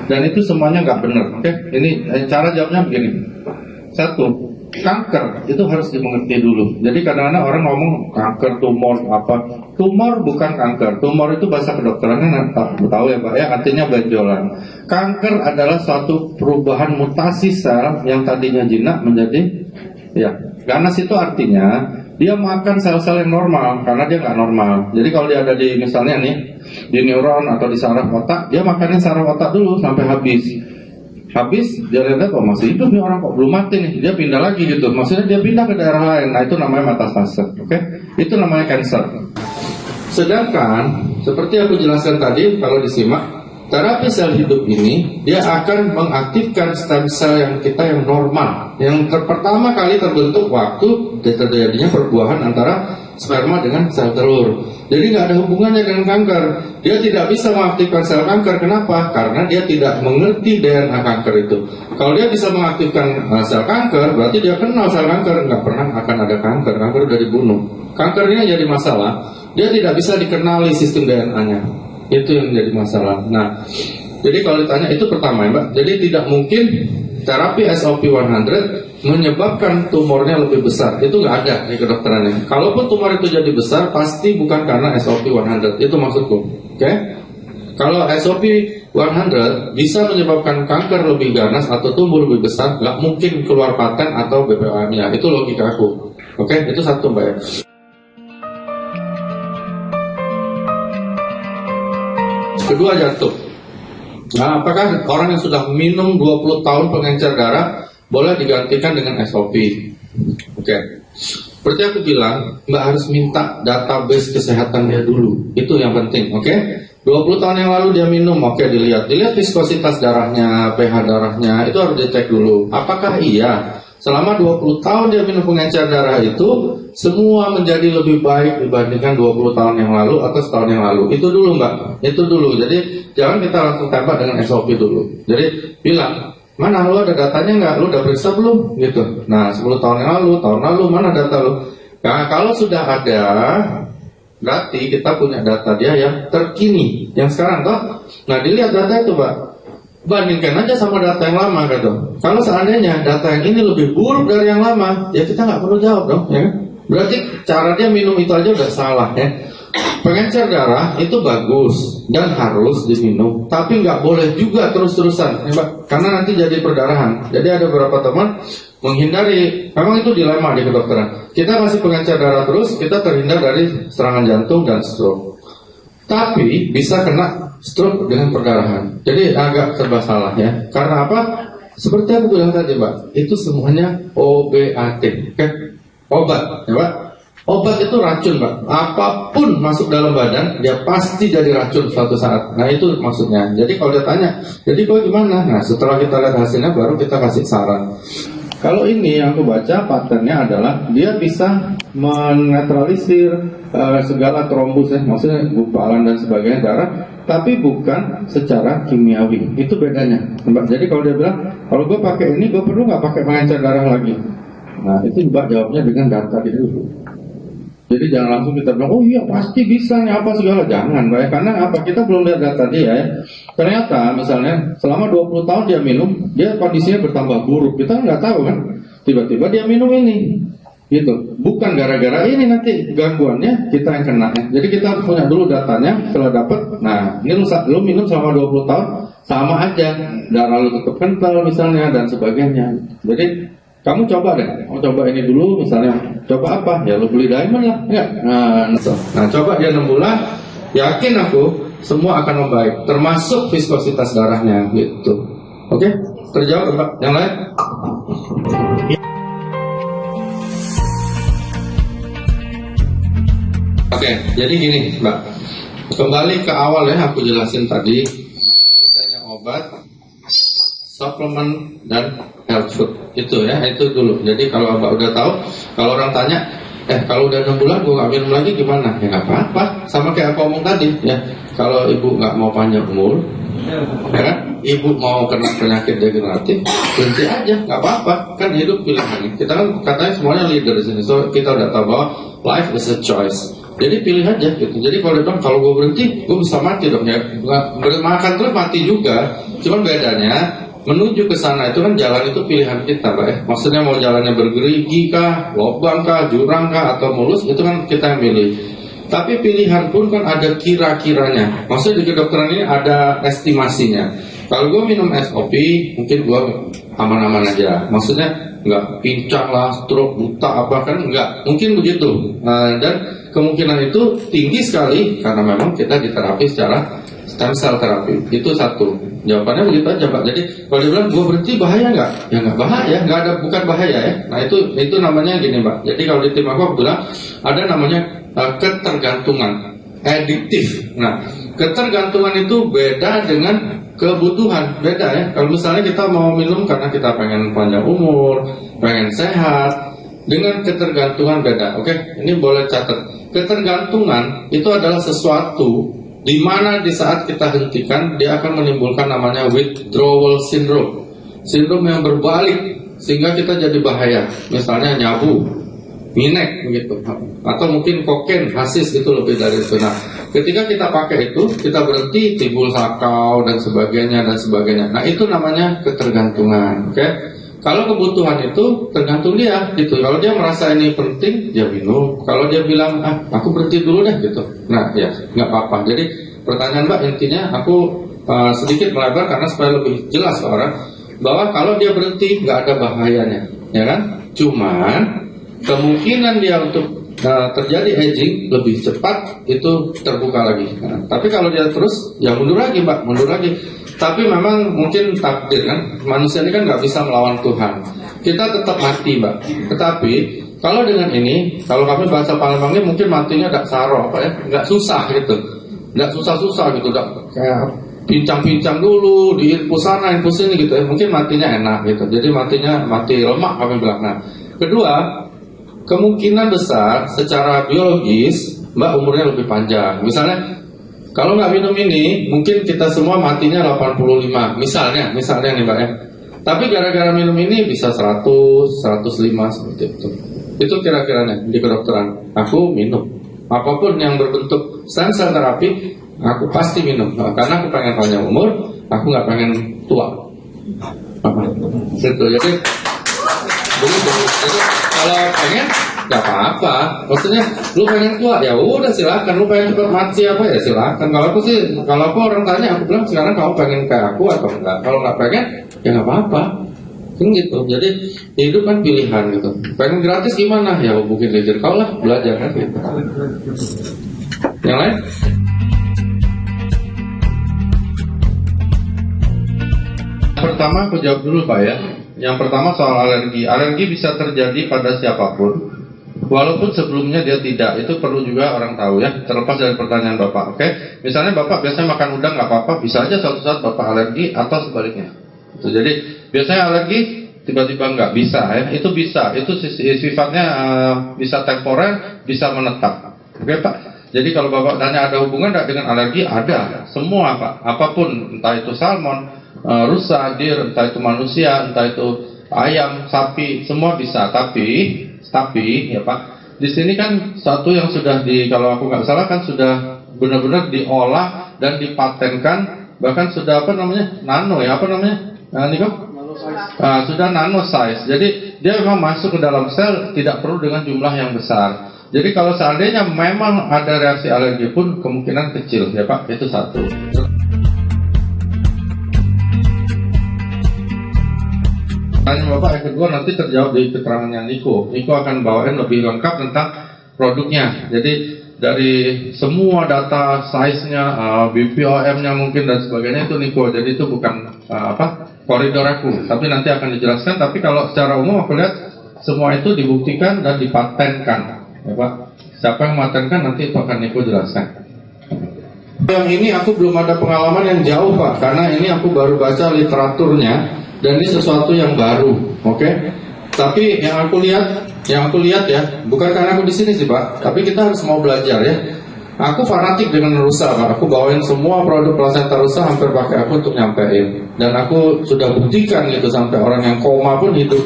Dan itu semuanya nggak benar. Oke, ini cara jawabnya begini. Satu, kanker itu harus dimengerti dulu. Jadi kadang-kadang orang ngomong kanker, tumor, apa. Tumor bukan kanker. Tumor itu bahasa kedokterannya tahu ya Pak ya, artinya benjolan. Kanker adalah suatu perubahan mutasi sel yang tadinya jinak menjadi ya. Ganas itu artinya dia makan sel-sel yang normal karena dia nggak normal. Jadi kalau dia ada di misalnya nih di neuron atau di saraf otak, dia makannya saraf otak dulu sampai habis. Habis dia lihat kok masih hidup nih orang, kok belum mati nih, dia pindah lagi gitu. Maksudnya dia pindah ke daerah lain. Nah itu namanya metastase. Oke? Itu namanya cancer. Sedangkan seperti aku jelaskan tadi, kalau disimak, terapi sel hidup ini dia akan mengaktifkan stem cell yang kita yang normal, yang pertama kali terbentuk waktu terjadinya perbuahan antara sperma dengan sel telur. Jadi nggak ada hubungannya dengan kanker. Dia tidak bisa mengaktifkan sel kanker. Kenapa? Karena dia tidak mengerti DNA kanker itu. Kalau dia bisa mengaktifkan sel kanker, berarti dia kenal sel kanker. Nggak pernah akan ada kanker. Kanker udah dibunuh. Kanker ini jadi masalah. Dia tidak bisa dikenali sistem DNA-nya. Itu yang jadi masalah. Nah, jadi kalau ditanya itu pertama ya Mbak. Jadi tidak mungkin terapi SOP100 menyebabkan tumornya lebih besar. Itu nggak ada di kedokterannya. Kalaupun tumor itu jadi besar, pasti bukan karena SOP100. Itu maksudku. Oke? Kalau SOP100 bisa menyebabkan kanker lebih ganas atau tumbuh lebih besar, nggak mungkin keluar paten atau BPOM-nya. Itu logika aku. Oke? Itu satu Mbak ya. Kedua, jantung. Nah, apakah orang yang sudah minum 20 tahun pengencer darah boleh digantikan dengan SOP? Oke. Seperti aku bilang, Mbak harus minta database kesehatan dia dulu. Itu yang penting, oke? 20 tahun yang lalu dia minum, oke, dilihat viskositas darahnya, pH darahnya, itu harus dicek dulu. Apakah iya selama 20 tahun dia minum pengencer darah itu semua menjadi lebih baik dibandingkan 20 tahun yang lalu atau setahun yang lalu? Itu dulu Mbak, itu dulu. Jadi jangan kita langsung tembak dengan SOP dulu. Jadi bilang, mana lu ada datanya nggak? Lu udah periksa belum? Gitu. Nah 10 tahun yang lalu, tahun lalu, mana data lu? Nah kalau sudah ada, berarti kita punya data dia yang terkini, yang sekarang toh. Nah dilihat data itu Mbak, bandingkan aja sama data yang lama gitu. Kalau seandainya data yang ini lebih buruk dari yang lama, ya kita nggak perlu jawab dong, ya. Berarti cara dia minum itu aja udah salah ya. Pengencer darah itu bagus dan harus diminum, tapi nggak boleh juga terus-terusan, ya, Mbak, karena nanti jadi perdarahan. Jadi ada beberapa teman menghindari, memang itu dilema di kedokteran. Kita kasih pengencer darah terus, kita terhindar dari serangan jantung dan stroke. Tapi bisa kena stroke dengan perdarahan. Jadi agak serba salah ya. Karena apa? Seperti aku bilang tadi Mbak, itu semuanya OBAT, kan? Obat, ya Mbak. Obat itu racun Mbak. Apapun masuk dalam badan, dia pasti jadi racun suatu saat. Nah itu maksudnya. Jadi kalau dia tanya, jadi kok gimana? Nah setelah kita lihat hasilnya, baru kita kasih saran. Kalau ini yang aku baca patternnya adalah dia bisa menetralisir segala trombus ya, maksudnya gumpalan dan sebagainya darah, tapi bukan secara kimiawi. Itu bedanya, Mbak. Jadi kalau dia bilang, kalau gue pakai ini, gue perlu nggak pakai pengencer darah lagi? Nah itu Mbak jawabnya dengan data dia dulu. Jadi jangan langsung kita bilang, oh iya pasti bisa nih apa segala. Jangan Mbak, karena apa? Kita belum lihat data dia ya. Ternyata misalnya selama 20 tahun dia minum, dia kondisinya bertambah buruk. Kita nggak tahu kan. Tiba-tiba dia minum ini, gitu. Bukan gara-gara ini nanti gangguannya kita yang kena ya. Jadi kita harus punya dulu datanya. Setelah dapat, nah ini lu minum selama 20 tahun sama aja. Darah lu tetap kental misalnya dan sebagainya. Jadi kamu coba deh, kamu coba ini dulu misalnya. Coba apa? Ya lu beli diamond lah ya. Nah coba dia 6 bulan, yakin aku semua akan membaik, termasuk viskositas darahnya gitu. Oke? Terjawab Mbak? Yang lain? Oke, jadi gini Mbak, kembali ke awal ya, aku jelasin tadi apa bedanya obat, suplemen dan health food. Itu ya, itu dulu. Jadi kalau Mbak udah tahu, kalau orang tanya, kalau udah 6 bulan gue gak minum lagi gimana? Ya gak apa-apa, sama kayak aku ngomong tadi ya. Kalau ibu gak mau panjang umur, ya kan? Ibu mau kena penyakit degeneratif, berhenti aja, gak apa-apa. Kan hidup pilihan. Kita kan katanya semuanya leader di sini, so kita udah tahu bahwa life is a choice. Jadi pilih aja gitu. Jadi kalau dia bilang kalau gue berhenti, gue bisa mati dong ya. Makan terus mati juga. Cuman bedanya menuju ke sana itu kan jalan itu pilihan kita, Pak ya. Maksudnya mau jalannya bergerigi kah, lubang kah, jurang kah, atau mulus, itu kan kita yang pilih. Tapi pilihan pun kan ada kira-kiranya. Maksudnya di kedokteran ini ada estimasinya. Kalau gue minum SOP, mungkin gue aman-aman aja. Maksudnya nggak pincang lah, stroke, buta apa kan nggak. Mungkin begitu. Dan kemungkinan itu tinggi sekali karena memang kita diterapi secara stem cell terapi. Itu satu. Jawabannya begitu aja, Pak. Jadi kalau dibilang gue berhenti bahaya nggak? Ya nggak bahaya, nggak ada, bukan bahaya ya. Nah itu namanya gini, Pak. Jadi kalau di tim aku bilang ada namanya ketergantungan, adiktif. Nah, ketergantungan itu beda dengan kebutuhan, beda ya. Kalau misalnya kita mau minum karena kita pengen panjang umur, pengen sehat, dengan ketergantungan beda. Oke, ini boleh catat. Ketergantungan itu adalah sesuatu di mana di saat kita hentikan dia akan menimbulkan namanya withdrawal syndrome, sindrom yang berbalik sehingga kita jadi bahaya. Misalnya nyabu, minek begitu, atau mungkin kokain, hasis, itu lebih dari itu. Nah, ketika kita pakai itu, kita berhenti, timbul sakau dan sebagainya dan sebagainya. Nah, itu namanya ketergantungan. Oke, kalau kebutuhan itu tergantung dia gitu. Kalau dia merasa ini penting, dia minum. Kalau dia bilang aku berhenti dulu deh gitu. Nah, ya nggak apa-apa. Jadi pertanyaan Mbak intinya aku sedikit melebar karena supaya lebih jelas ke orang bahwa kalau dia berhenti nggak ada bahayanya, ya kan? Cuman kemungkinan dia untuk terjadi aging lebih cepat itu terbuka lagi. Nah, tapi kalau dia terus, ya mundur lagi, Mbak, mundur lagi. Tapi memang mungkin takdir kan, manusia ini kan nggak bisa melawan Tuhan. Kita tetap mati, Mbak. Tetapi kalau dengan ini, kalau kami bahasa Palembangnya mungkin matinya nggak saro, apa ya, nggak susah gitu, nggak susah-susah gitu, nggak kayak pincang-pincang dulu, diinfus sana, infus ini gitu ya. Mungkin matinya enak gitu. Jadi matinya mati lemak kami bilang. Nah, kedua, kemungkinan besar secara biologis Mbak umurnya lebih panjang. Misalnya kalau nggak minum ini, mungkin kita semua matinya 85. Misalnya nih Mbak ya. Tapi gara-gara minum ini bisa 100, 105 seperti itu. Itu kira-kiranya di kedokteran. Aku minum. Apapun yang berbentuk stem cell terapi, aku pasti minum. Karena aku pengen panjang umur, aku nggak pengen tua. Gitu. Jadi begitu. Jadi kalau pengen nggak apa-apa. Maksudnya lu pengen tua ya udah silakan. Lu pengen cepat mati apa ya silakan. Kalau aku orang tanya, aku bilang sekarang kamu pengen kayak aku atau enggak. Kalau nggak pengen ya nggak apa-apa. Kan gitu. Jadi hidup kan pilihan gitu. Pengen gratis gimana? Ya hubungin leader kau lah, belajar kan gitu. Yang lain? Pertama aku jawab dulu Pak ya. Yang pertama soal alergi. Alergi bisa terjadi pada siapapun, walaupun sebelumnya dia tidak. Itu perlu juga orang tahu ya. Terlepas dari pertanyaan Bapak. Oke, misalnya Bapak biasanya makan udang nggak apa-apa, bisa aja suatu saat Bapak alergi atau sebaliknya. Jadi biasanya alergi tiba-tiba nggak bisa ya. Itu bisa. Itu sifatnya bisa temporer, bisa menetap. Oke Pak. Jadi kalau Bapak tanya ada hubungan nggak dengan alergi, ada. Semua Pak. Apapun, entah itu salmon, rusa, deer, entah itu manusia, entah itu ayam, sapi, semua bisa. Tapi ya Pak, di sini kan satu yang sudah kalau aku nggak salah kan sudah benar-benar diolah dan dipatenkan, bahkan sudah nano ya, Niko? Sudah nano size. Jadi dia memang masuk ke dalam sel, tidak perlu dengan jumlah yang besar. Jadi kalau seandainya memang ada reaksi alergi pun kemungkinan kecil ya Pak, itu satu. Tanya Bapak yang kedua nanti terjawab di keterangannya Niko. Niko akan bawain lebih lengkap tentang produknya. Jadi dari semua data size-nya, BPOM-nya mungkin dan sebagainya itu Niko. Jadi itu bukan koridor aku. Tapi nanti akan dijelaskan. Tapi kalau secara umum aku lihat semua itu dibuktikan dan dipatenkan. Ya Pak. Siapa yang mematenkan nanti itu akan Niko jelaskan. Yang ini aku belum ada pengalaman yang jauh Pak. Karena ini aku baru baca literaturnya. Dan ini sesuatu yang baru, oke? Tapi yang aku lihat ya, bukan karena aku di sini sih Pak, tapi kita harus mau belajar ya. Aku fanatik dengan rusa Pak, aku bawain semua produk plasenta rusa hampir pakai aku untuk nyampein. Dan aku sudah buktikan gitu sampai orang yang koma pun hidup.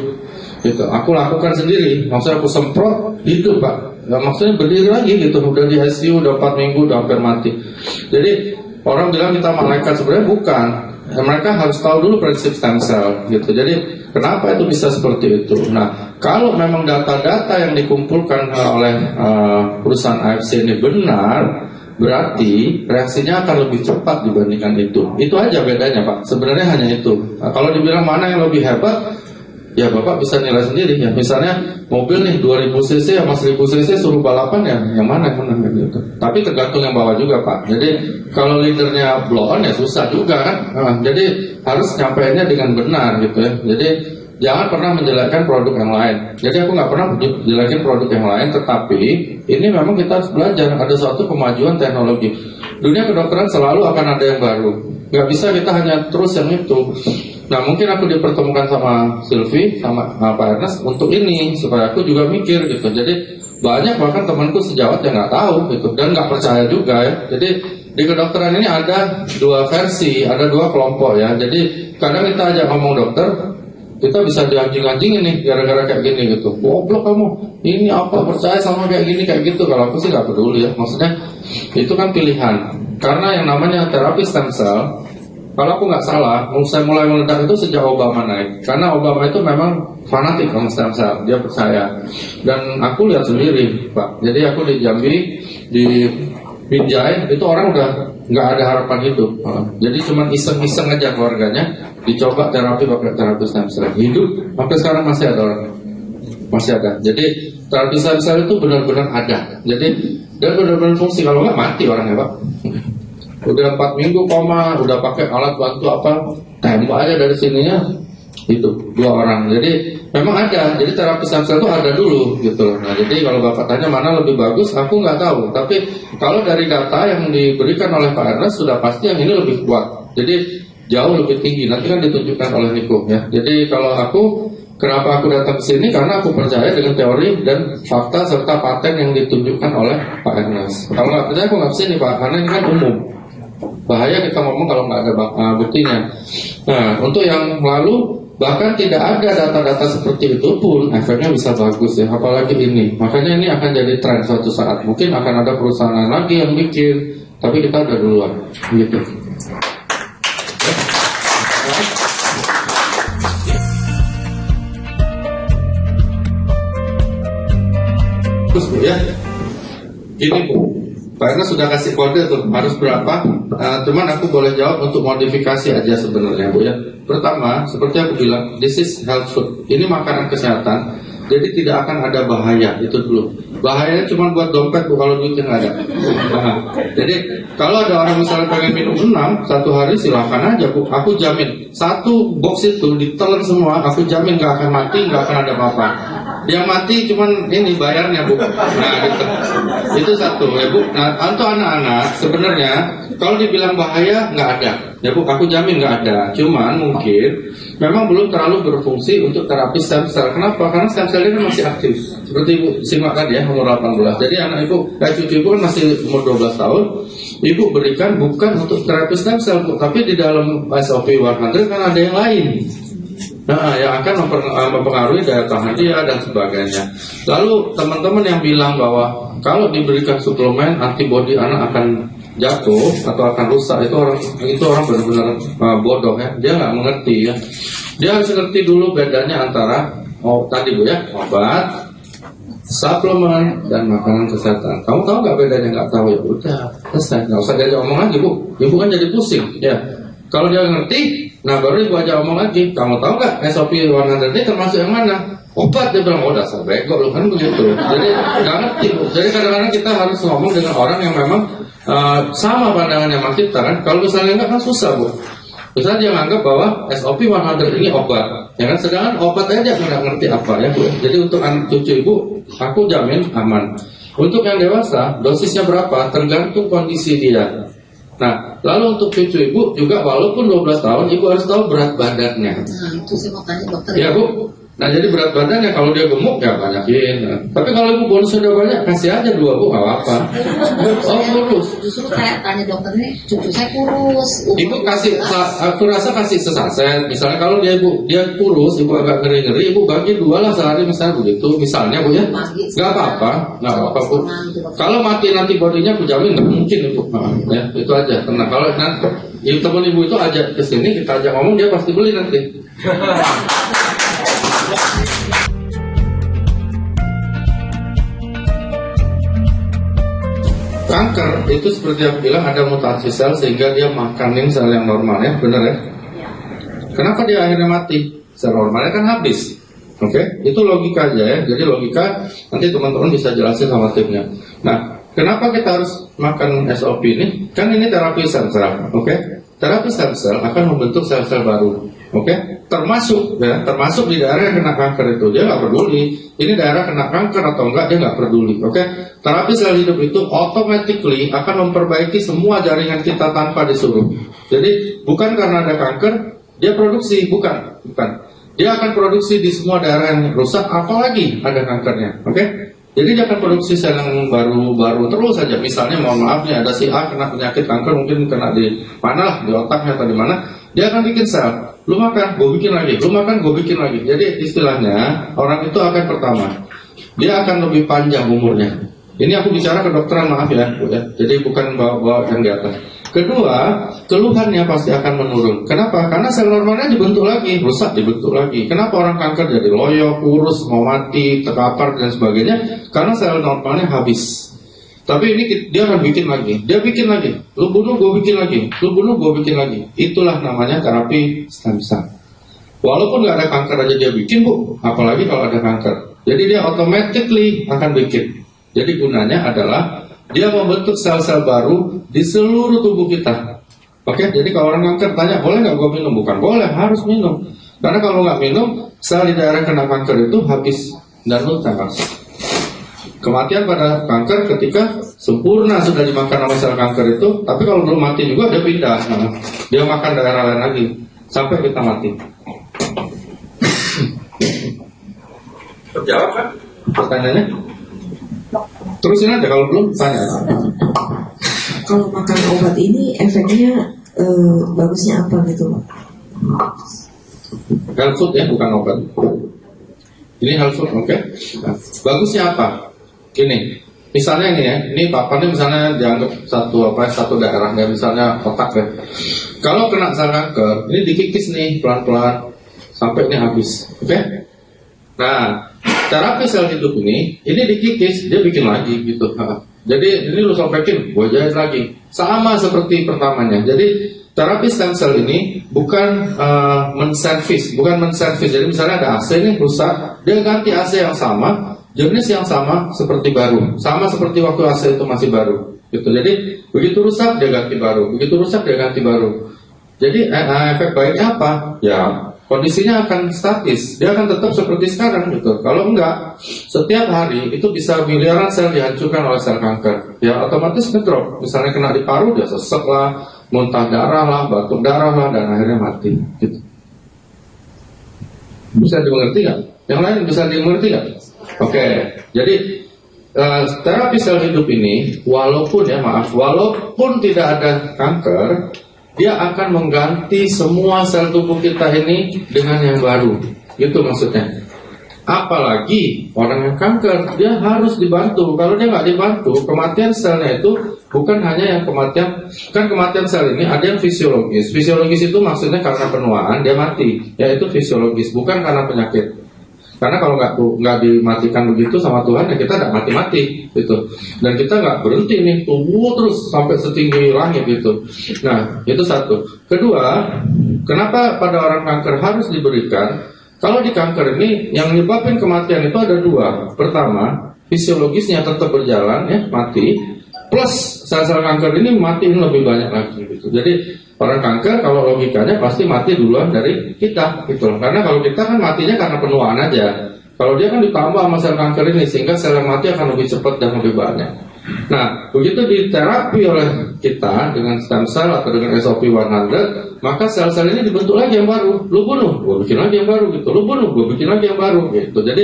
Gitu. Aku lakukan sendiri, maksudnya aku semprot hidup Pak. ya maksudnya berdiri lagi gitu, udah di ICU udah 4 minggu, udah hampir mati. Jadi orang bilang kita malaikat, sebenarnya bukan. Ya, mereka harus tahu dulu prinsip stem cell gitu. Jadi kenapa itu bisa seperti itu? Nah, kalau memang data-data yang dikumpulkan oleh perusahaan AFC ini benar, berarti reaksinya akan lebih cepat dibandingkan itu. Itu aja bedanya, Pak. Sebenarnya hanya itu. Nah, kalau dibilang mana yang lebih hebat, ya Bapak bisa nilai sendiri ya. Misalnya mobil nih 2000 cc sama 1000 cc suruh balapan ya, yang mana yang menang gitu. Tapi tergantung yang bawa juga, Pak. Jadi kalau leadernya blow on ya susah juga kan. Jadi harus nyampainya dengan benar gitu ya. Jadi jangan pernah menjelekkan produk yang lain. Jadi aku nggak pernah menjelekin produk yang lain, tetapi ini memang kita harus belajar. Ada suatu kemajuan teknologi. Dunia kedokteran selalu akan ada yang baru. Nggak bisa kita hanya terus yang itu. Nah, mungkin aku dipertemukan sama Sylvie, sama Pak Ernest untuk ini, supaya aku juga mikir gitu. Jadi banyak bahkan temanku sejawat yang nggak tahu gitu, dan nggak percaya juga ya. Jadi di kedokteran ini ada 2 versi, ada 2 kelompok ya. Jadi kadang kita ajak ngomong dokter, kita bisa dianjing-anjingin nih gara-gara kayak gini gitu. Goblok kamu, ini apa percaya sama kayak gini kayak gitu. Kalau aku sih nggak peduli ya, maksudnya itu kan pilihan. Karena yang namanya terapi stem cell, kalau aku nggak salah, saya mulai meledak itu sejak Obama naik. Karena Obama itu memang fanatik sama stem cell, dia percaya. Dan aku lihat sendiri, Pak. Jadi aku di Jambi, di Binjai, itu orang udah nggak ada harapan hidup. Jadi cuma iseng-iseng aja keluarganya, dicoba terapi pakai terapi stem cell. Hidup, sampai sekarang masih ada orang. Masih ada. Jadi terapi stem cell itu benar-benar ada. Jadi dia benar-benar fungsi. Kalau nggak mati orangnya, Pak. Udah 4 minggu koma, udah pakai alat bantu apa, tembak aja dari sininya, itu 2 orang. Jadi memang ada, jadi terapi stem cell itu ada dulu gitu. Nah, jadi kalau Bapak tanya mana lebih bagus, aku nggak tahu. Tapi kalau dari data yang diberikan oleh Pak Ernest sudah pasti yang ini lebih kuat. Jadi jauh lebih tinggi. Nanti kan ditunjukkan oleh Niko ya. Jadi kalau aku, kenapa aku datang ke sini? Karena aku percaya dengan teori dan fakta serta paten yang ditunjukkan oleh Pak Ernest. Kalau nggak percaya aku nggak kesini, Pak, karena ini kan umum. Bahaya kita ngomong kalau nggak ada buktinya. Nah, untuk yang lalu bahkan tidak ada data-data seperti itu pun efeknya bisa bagus ya, apalagi ini. Makanya ini akan jadi tren suatu saat. Mungkin akan ada perusahaan lagi yang bikin, tapi kita udah duluan gitu. Terus Bu ya, ini Bu, Pak Ernest sudah kasih kode tuh harus berapa, cuman aku boleh jawab untuk modifikasi aja sebenarnya Bu ya. Pertama, seperti aku bilang, this is health food. Ini makanan kesehatan, jadi tidak akan ada bahaya, itu dulu. Bahayanya cuma buat dompet Bu, kalau duitnya nggak ada. Nah, jadi kalau ada orang misalnya pengen minum 6 satu hari, silahkan aja Bu. Aku jamin, 1 box itu ditelan semua, aku jamin nggak akan mati, nggak akan ada apa-apa. Yang mati cuman ini bayarnya Bu. Nah gitu. Itu satu ya Bu. Nah untuk anak-anak sebenarnya kalau dibilang bahaya nggak ada ya Bu. Aku jamin nggak ada. Cuman mungkin memang belum terlalu berfungsi untuk terapi stem cell. Kenapa? Karena stem cell ini kan masih aktif. Seperti Ibu simak tadi ya, umur 18. Jadi anak Ibu, cucu Ibu kan masih umur 12 tahun. Ibu berikan bukan untuk terapi stem cell Bu, tapi di dalam SOP 100 kan ada yang lain. Nah, yang akan mempengaruhi daya tahan dia dan sebagainya. Lalu teman-teman yang bilang bahwa kalau diberikan suplemen antibodi anak akan jatuh atau akan rusak, itu orang benar-benar bodoh ya. Dia nggak mengerti ya. Dia harus ngerti dulu bedanya antara tadi Bu ya, obat, suplemen dan makanan kesehatan. Kamu tahu nggak bedanya? Nggak tahu ya udah selesai. Nggak usah diajak omong lagi Bu. Ibu kan jadi pusing ya. Kalau dia ngerti, nah baru Ibu aja ngomong lagi. Kamu tahu nggak SOP 100 ini termasuk yang mana? Obat. Dia bilang, oh dasar bego lu kan begitu. Jadi nggak ngerti. Jadi kadang-kadang kita harus ngomong dengan orang yang memang sama pandangannya sama kita kan. Kalau misalnya enggak kan susah Bu. Misalnya dia menganggap bahwa SOP 100 ini obat, ya kan? Sedangkan obat aja nggak ngerti apa ya Bu. Jadi untuk anak cucu Ibu, aku jamin aman. Untuk yang dewasa, dosisnya berapa? Tergantung kondisi dia. Nah, lalu untuk cucu Ibu juga walaupun 12 tahun, Ibu harus tahu berat badannya. Nah, itu sih makanya dokter. Ya Bu, Nah jadi berat badannya kalau dia gemuk ya banyakin. Tapi kalau ibu bonus sudah banyak kasih aja 2 bu, nggak apa-apa. Oh kurus. Justru saya tanya dokter ini, cucu saya kurus. Ibu kasih, aku rasa kasih sesaset. Misalnya kalau dia kurus, ibu agak ngeri-ngeri, ibu bagi 2 lah sehari misalnya begitu. Misalnya bu ya, nggak apa-apa, nggak apa-apa bu. Kalau mati nanti bodinya aku jamin nggak mungkin ibu. Ya itu aja. Karena kalau nanti teman ibu itu ajak ke sini, kita ajak ngomong dia pasti beli nanti. Kanker itu seperti yang bilang ada mutasi sel sehingga dia makanin sel yang normal ya, benar ya? Kenapa dia akhirnya mati? Sel normalnya kan habis. Oke, itu logika aja ya. Jadi logika nanti teman-teman bisa jelasin sama timnya. Nah, kenapa kita harus makan SOP ini? Kan ini terapi sel, oke? Terapi sel akan membentuk sel-sel baru, oke? Termasuk di daerah yang kena kanker itu dia nggak peduli. Ini daerah kena kanker atau enggak dia nggak peduli, oke? Terapi sel hidup itu automatically akan memperbaiki semua jaringan kita tanpa disuruh. Jadi bukan karena ada kanker dia produksi, bukan. Dia akan produksi di semua daerah yang rusak, apalagi ada kankernya, oke? Jadi dia akan produksi sel yang baru terus saja. Misalnya mohon maaf nih ada si A kena penyakit kanker, mungkin kena di mana lah, di otaknya atau di mana, dia akan bikin sel. Lu makan, gue bikin lagi. Lu makan, gue bikin lagi. Jadi istilahnya orang itu akan pertama, dia akan lebih panjang umurnya. Ini aku bicara kedokteran, maaf ya, Bu, ya. Jadi bukan bawa yang di atas. Kedua, keluhannya pasti akan menurun. Kenapa? Karena sel normalnya dibentuk lagi, rusak dibentuk lagi. Kenapa orang kanker jadi loyo, kurus, mau mati, terkapar dan sebagainya? Karena sel normalnya habis. Tapi ini dia akan bikin lagi. Dia bikin lagi. Lu bunuh, gue bikin lagi. Lu bunuh, gue bikin lagi. Itulah namanya terapi stem cell. Walaupun nggak ada kanker aja dia bikin, Bu. Apalagi kalau ada kanker. Jadi dia automatically akan bikin. Jadi gunanya adalah dia membentuk sel-sel baru di seluruh tubuh kita. Oke, jadi kalau orang kanker tanya, boleh nggak gue minum? Bukan boleh, harus minum. Karena kalau nggak minum, sel di daerah kena kanker itu habis dan lunas. Kematian pada kanker ketika sempurna sudah dimakan sama sel kanker itu, tapi kalau belum mati juga dia pindah, dia makan daerah lain lagi sampai kita mati. Terjawab kan pertanyaannya? Terusin aja kalau belum tanya. Kalau makan obat ini efeknya bagusnya apa gitu, Pak? Health food ya, bukan obat. Ini health food, oke? Nah, bagusnya apa? Gini, misalnya ini ya, ini papan ini misalnya dianggap satu daerah ya, misalnya otak ya. Kalau kena sel kanker, ini dikikis nih pelan-pelan sampai ini habis, oke? Nah, terapi sel hidup ini dikikis, dia bikin lagi gitu. Jadi ini lu sopekin, gue jahit lagi. Sama seperti pertamanya. Jadi terapi stem cell ini bukan menservis. Jadi misalnya ada AC nih rusak, dia ganti AC yang sama, jenis yang sama seperti baru. Sama seperti waktu AC itu masih baru. Gitu. Jadi begitu rusak dia ganti baru, begitu rusak dia ganti baru. Jadi efek baiknya apa? Ya kondisinya akan statis, dia akan tetap seperti sekarang gitu. Kalau enggak, setiap hari itu bisa miliaran sel dihancurkan oleh sel kanker. Ya otomatis ngedrop. Misalnya kena di paru, dia sesek lah, muntah darah lah, batuk darah lah, dan akhirnya mati. Gitu. Bisa dimengerti nggak? Yang lain bisa dimengerti nggak? Oke, jadi terapi sel hidup ini, walaupun tidak ada kanker, dia akan mengganti semua sel tubuh kita ini dengan yang baru. Gitu maksudnya. Apalagi orang yang kanker, dia harus dibantu. Kalau dia nggak dibantu, kematian selnya itu bukan hanya yang kematian. Kan kematian sel ini ada yang fisiologis. Fisiologis itu maksudnya karena penuaan dia mati. Ya itu fisiologis, bukan karena penyakit. Karena kalau nggak dimatikan begitu sama Tuhan, ya kita nggak mati-mati gitu. Dan kita nggak berhenti nih tumbuh terus sampai setinggi langit gitu. Nah itu satu. Kedua, kenapa pada orang kanker harus diberikan? Kalau di kanker ini yang menyebabkan kematian itu ada dua. Pertama, fisiologisnya tetap berjalan ya mati. Plus sel-sel kanker ini mati lebih banyak lagi gitu. Jadi orang kanker kalau logikanya pasti mati duluan dari kita gitu. Karena kalau kita kan matinya karena penuaan aja. Kalau dia kan ditambah sama sel kanker ini sehingga sel yang mati akan lebih cepat dan lebih banyak. Nah, begitu diterapi oleh kita dengan stem cell atau dengan SOP 100, maka sel-sel ini dibentuk lagi yang baru. Lu bunuh, gue bikin lagi yang baru gitu. Lu bunuh, gue bikin lagi yang baru gitu. Jadi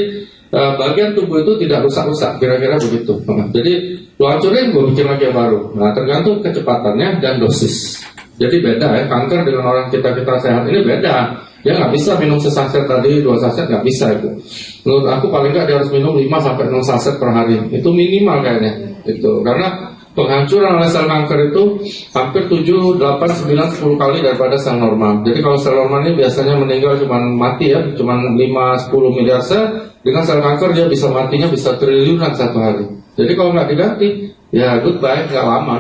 bagian tubuh itu tidak rusak-rusak, kira-kira begitu. Jadi lu hancurin, gue bikin lagi yang baru. Nah, tergantung kecepatannya dan dosis. Jadi beda ya, kanker dengan orang kita sehat ini beda. Dia nggak bisa minum sesaset tadi, 2 saset nggak bisa itu. Menurut aku paling nggak dia harus minum 5-6 saset per hari. Itu minimal kayaknya. Itu karena penghancuran oleh sel kanker itu hampir 7, 8, 9, 10 kali daripada sel normal. Jadi kalau sel normal ini biasanya meninggal cuma mati ya, cuma 5-10 miliar sel. Dengan sel kanker dia bisa matinya bisa triliunan satu hari. Jadi kalau nggak diganti, ya goodbye, nggak lama.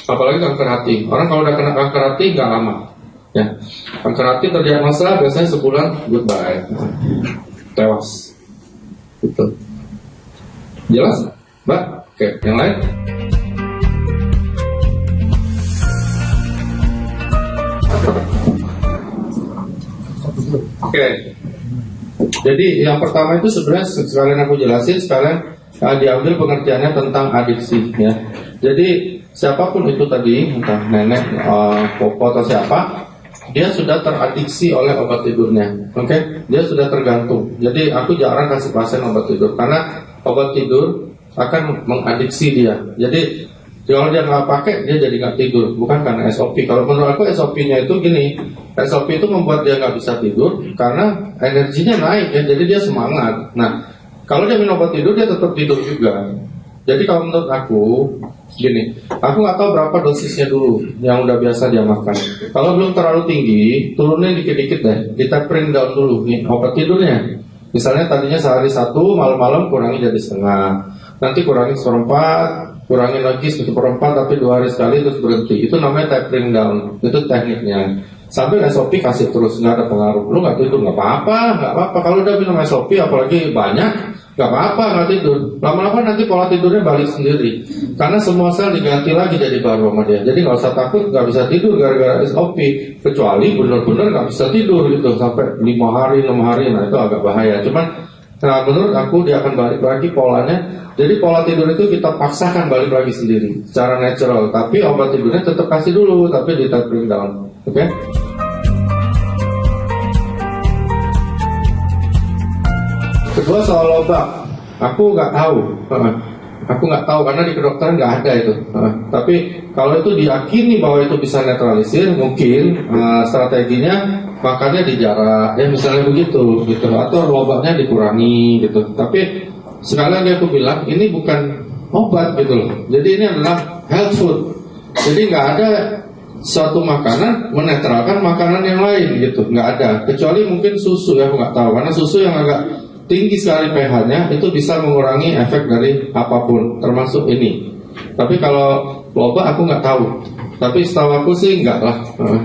Apalagi kanker hati. Orang kalau udah kena kanker hati nggak lama. Ya, kanker hati terdiagnosa biasanya sebulan goodbye, tewas. Gitu. Jelas, Mbak? Oke, yang lain? Oke. Jadi yang pertama itu sebenarnya sekalian aku jelasin, sekalian diambil pengertiannya tentang adiksi ya. Jadi siapapun itu tadi, entah nenek, popo atau siapa, dia sudah teradiksi oleh obat tidurnya, oke? Dia sudah tergantung. Jadi aku jarang kasih pasien obat tidur karena obat tidur akan mengadiksi dia. Jadi kalau dia nggak pakai, dia jadi nggak tidur, bukan karena SOP. Kalau menurut aku SOP-nya itu gini, SOP itu membuat dia nggak bisa tidur karena energinya naik ya, jadi dia semangat. Nah, kalau dia minum obat tidur, dia tetap tidur juga. Jadi kalau menurut aku gini, aku nggak tahu berapa dosisnya dulu yang udah biasa dia makan. Kalau belum terlalu tinggi, turunin dikit-dikit deh, di-tapering down dulu nih obat tidurnya. Misalnya tadinya sehari 1, malam-malam kurangi jadi setengah, nanti kurangi 1/4, kurangi lagi 1/4, tapi 2 hari sekali terus berhenti. Itu namanya tapering down, itu tekniknya. Sambil SOP kasih terus, nggak ada pengaruh. Lu nggak tidur nggak apa-apa. Kalau udah minum SOP apalagi banyak, nggak apa-apa nggak tidur. Lama-lama nanti pola tidurnya balik sendiri. Karena semua sel diganti lagi jadi baru sama dia. Jadi nggak usah takut nggak bisa tidur gara-gara SOP. Kecuali benar-benar nggak bisa tidur gitu sampai 5 hari, 6 hari. Nah itu agak bahaya. Cuman menurut aku dia akan balik lagi polanya. Jadi pola tidur itu kita paksakan balik lagi sendiri secara natural. Tapi obat tidurnya tetap kasih dulu, tapi di tapering down. Oke? Kedua soal obat, aku nggak tahu. Aku nggak tahu karena di kedokteran nggak ada itu. Tapi kalau itu diyakini bahwa itu bisa netralisir, mungkin strateginya makannya dijarak, ya misalnya begitu, gitu. Atau obatnya dikurangi, gitu. Tapi sekali lagi aku bilang ini bukan obat gitu loh. Jadi ini adalah health food. Jadi nggak ada suatu makanan menetralkan makanan yang lain gitu, nggak ada. Kecuali mungkin susu ya, aku nggak tahu karena susu yang agak tinggi sekali pH-nya itu bisa mengurangi efek dari apapun, termasuk ini. Tapi kalau obat aku nggak tahu. Tapi setahu aku sih nggak lah.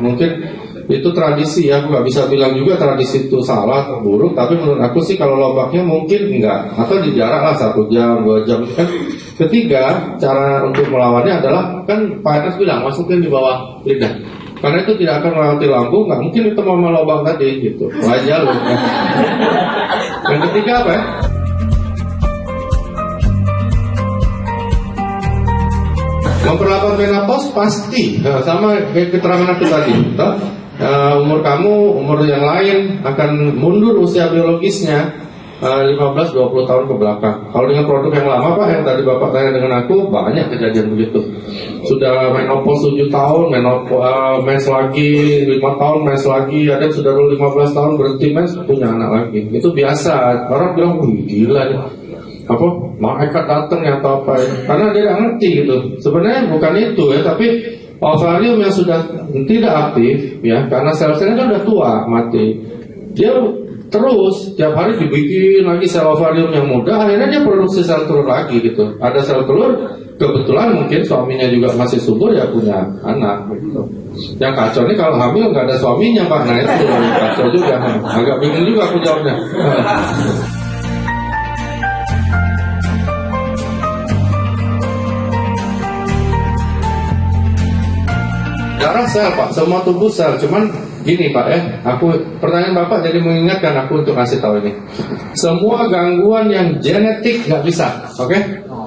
Mungkin itu tradisi ya, aku nggak bisa bilang juga tradisi itu salah atau buruk. Tapi menurut aku sih kalau lobaknya mungkin enggak, atau dijarak lah 1 jam, 2 jam kan. Ketiga, cara untuk melawannya adalah kan Pak Enes bilang masukin di bawah lidah. Karena itu tidak akan melewati lambung, nggak mungkin itu mau melobang tadi gitu. Wajar loh. Yang ketiga apa ya? Memperlakukan menopause pasti sama kayak keterangan aku tadi. Umur kamu, umur yang lain akan mundur usia biologisnya 15-20 tahun ke belakang. Kalau dengan produk yang lama Pak, yang tadi Bapak tanya dengan aku, banyak kejadian begitu. Sudah menopause 7 tahun, mens lagi 5 tahun, mens lagi, ada yang sudah 15 tahun berhenti mens, punya anak lagi. Itu biasa. Orang bilang, wih gila nih. Apa malaikat datang ya atau apa ya? Karena dia nggak ngerti gitu. Sebenarnya bukan itu ya, tapi ovarium yang sudah tidak aktif ya, karena sel-selnya kan udah tua mati. Dia terus tiap hari dibikin lagi sel ovarium yang muda, akhirnya dia produksi sel telur lagi gitu. Ada sel telur, kebetulan mungkin suaminya juga masih subur ya punya anak gitu. Yang kacau nih kalau hamil nggak ada suaminya Pak, nah itu kacau juga. Agak bingung juga aku jawabnya. Darah sel Pak, semua tubuh sel. Cuman gini Pak ya, pertanyaan Bapak jadi mengingatkan aku untuk kasih tahu ini. Semua gangguan yang genetik nggak bisa, oke?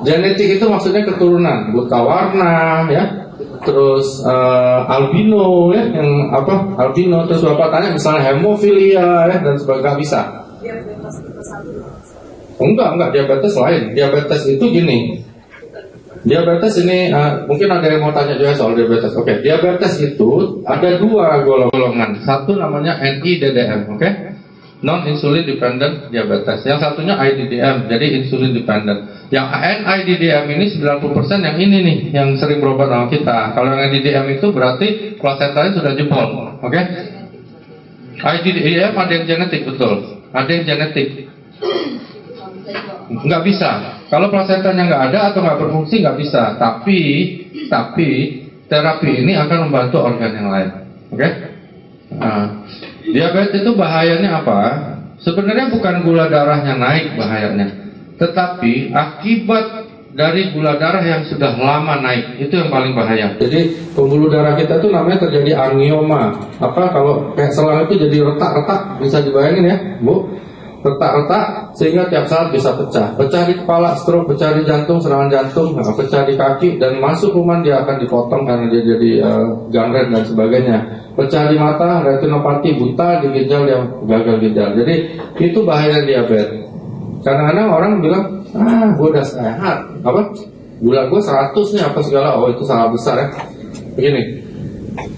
Genetik itu maksudnya keturunan, buta warna, ya, terus albino, ya, yang apa? Albino. Terus bapak tanya misalnya hemofilia, ya, dan sebagainya, nggak bisa. Enggak, diabetes lain. Diabetes itu gini. Diabetes ini mungkin ada yang mau tanya juga soal diabetes. Oke, diabetes itu ada dua golongan. Satu namanya NIDDM, oke? Non insulin dependent diabetes. Yang satunya IDDM, jadi insulin dependent. Yang NIDDM ini 90% yang ini nih, yang sering berobat sama kita. Kalau yang NIDDM itu berarti plasentanya sudah jebol, oke? IDDM ada yang genetik, betul. Ada yang genetik. Nggak bisa. Kalau plasentanya nggak ada atau nggak berfungsi nggak bisa. Tapi terapi ini akan membantu organ yang lain. Oke? Diabetes itu bahayanya apa? Sebenarnya bukan gula darahnya naik bahayanya, tetapi akibat dari gula darah yang sudah lama naik itu yang paling bahaya. Jadi pembuluh darah kita itu namanya terjadi angioma. Apa kalau kayak selang itu jadi retak-retak, bisa dibayangin ya, Bu? Retak-retak sehingga tiap saat bisa pecah. Pecah di kepala, stroke, pecah di jantung, serangan jantung, pecah di kaki, dan masuk kuman dia akan dipotong karena dia jadi gangren dan sebagainya. Pecah di mata, retinopati, buta di ginjal yang gagal ginjal. Jadi itu bahaya diabetes. Kadang-kadang orang bilang, gue udah sehat, apa? Gula gue 100 nih, apa segala. Oh, itu salah besar ya. Begini,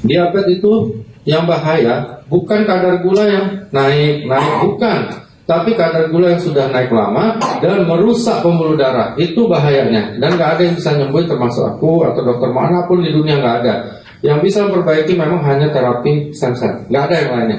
diabetes itu yang bahaya bukan kadar gula yang naik, bukan. Tapi kadar gula yang sudah naik lama dan merusak pembuluh darah, itu bahayanya. Dan nggak ada yang bisa nyembuhin, termasuk aku atau dokter manapun di dunia, nggak ada. Yang bisa memperbaiki memang hanya terapi stem cell, nggak ada yang lainnya.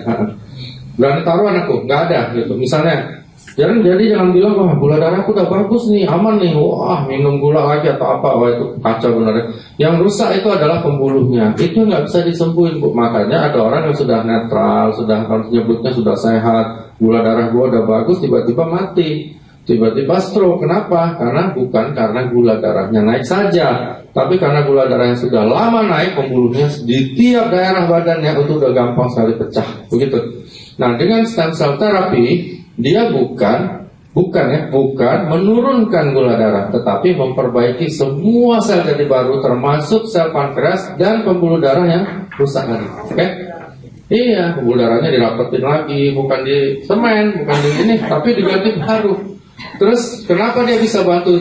Berani taruhan aku, nggak ada gitu. Misalnya, jadi jangan bilang, wah gula darah aku udah bagus nih, aman nih, wah minum gula lagi atau apa, wah itu kacau benar. Yang rusak itu adalah pembuluhnya, itu nggak bisa disembuhin, Bu. Makanya ada orang yang sudah netral, sudah nyebutnya sudah sehat, gula darah gua udah bagus, tiba-tiba mati, tiba-tiba stroke. Kenapa? Karena bukan karena gula darahnya naik saja, tapi karena gula darah yang sudah lama naik, pembuluhnya di tiap daerah badannya itu udah gampang sekali pecah, begitu. Nah, dengan stem cell terapi, dia bukan menurunkan gula darah, tetapi memperbaiki semua sel jadi baru, termasuk sel pankreas dan pembuluh darah yang rusak tadi. Oke? Iya, pembuluh darahnya dirapetin lagi, bukan di semen, bukan di ini, tapi diganti baru. Terus kenapa dia bisa bantu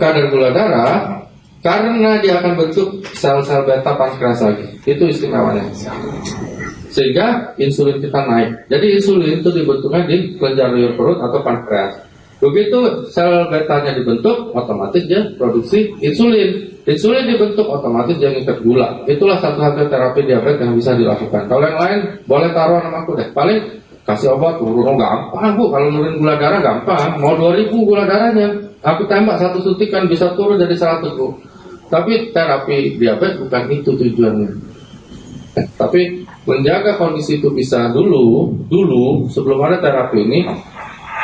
kadar gula darah? Karena dia akan bentuk sel-sel beta pankreas lagi. Itu istimewanya. Sehingga insulin kita naik. Jadi insulin itu dibentuknya di kelenjar liur perut atau pankreas. Begitu sel betanya dibentuk, otomatis dia produksi insulin. Insulin dibentuk, otomatis dia ngikat gula. Itulah satu-satunya terapi diabetes yang bisa dilakukan. Kalau yang lain, boleh taruhan sama aku deh. Paling kasih obat turun, gampang Bu. Kalau nurunin gula darah gampang. Mau 2000 gula darahnya, aku tembak satu suntikan bisa turun jadi 100 Bu. Tapi terapi diabetes bukan itu tujuannya. Tapi menjaga kondisi itu bisa dulu sebelum ada terapi ini.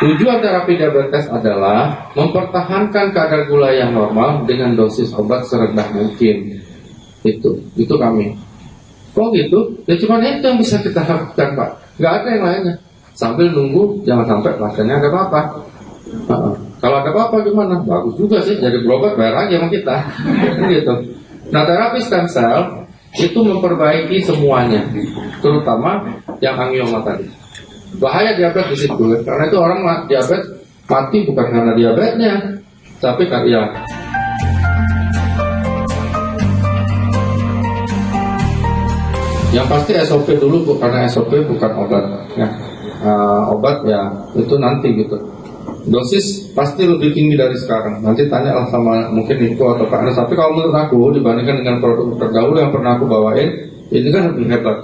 Tujuan terapi diabetes adalah mempertahankan kadar gula yang normal dengan dosis obat serendah mungkin. Itu kami. Kok gitu? Ya cuma itu yang bisa kita lakukan, Pak. Nggak ada yang lainnya. Sambil nunggu jangan sampai pasiennya ada apa-apa. Kalau ada apa-apa gimana? Bagus juga sih, jadi berobat bayar lagi sama kita. Gitu. Nah, terapi stem cell itu memperbaiki semuanya, terutama yang angioma tadi. Bahaya diabetes di situ, karena itu orang diabetes mati bukan karena diabetesnya, tapi karena yang pasti SOP dulu Bu, karena SOP bukan obat ya. Obat ya itu nanti gitu. Dosis pasti lebih tinggi dari sekarang. Nanti tanyalah sama mungkin Niko atau Kak Anas. Tapi kalau menurut aku dibandingkan dengan produk terdahulu yang pernah aku bawain, ini kan lebih hebat.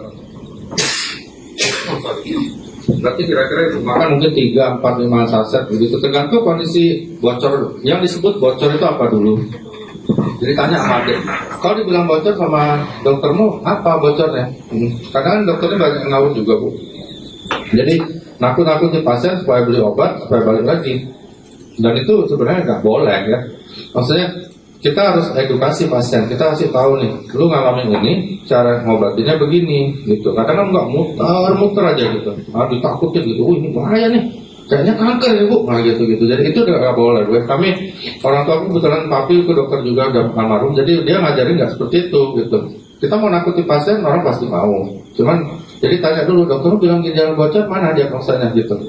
Berarti kira-kira itu makan mungkin 3, 4, 5 saset begitu, tergantung kondisi bocor. Yang disebut bocor itu apa dulu? Jadi tanya sama adik, kalau dibilang bocor sama doktermu apa bocornya? Kadang dokternya banyak ngawur juga Bu. Jadi nakut-nakutin pasien supaya beli obat, supaya balik lagi. Dan itu sebenarnya nggak boleh ya. Maksudnya kita harus edukasi pasien, kita kasih tahu nih, lu ngalamin ini, cara ngobatinnya begini, gitu. Kadang-kadang nggak muter aja gitu, ditakutin gitu, ini bahaya nih. kayaknya kanker ya bu, nah gitu. Jadi itu udah nggak boleh. Kami orang tua aku kebetulan papi itu dokter juga udah almarhum, jadi dia ngajarin nggak seperti itu gitu. Kita mau nakuti pasien, orang pasti mau. Cuman jadi tanya dulu, dokter bilang ginjal bocor, mana diagnosanya gitu.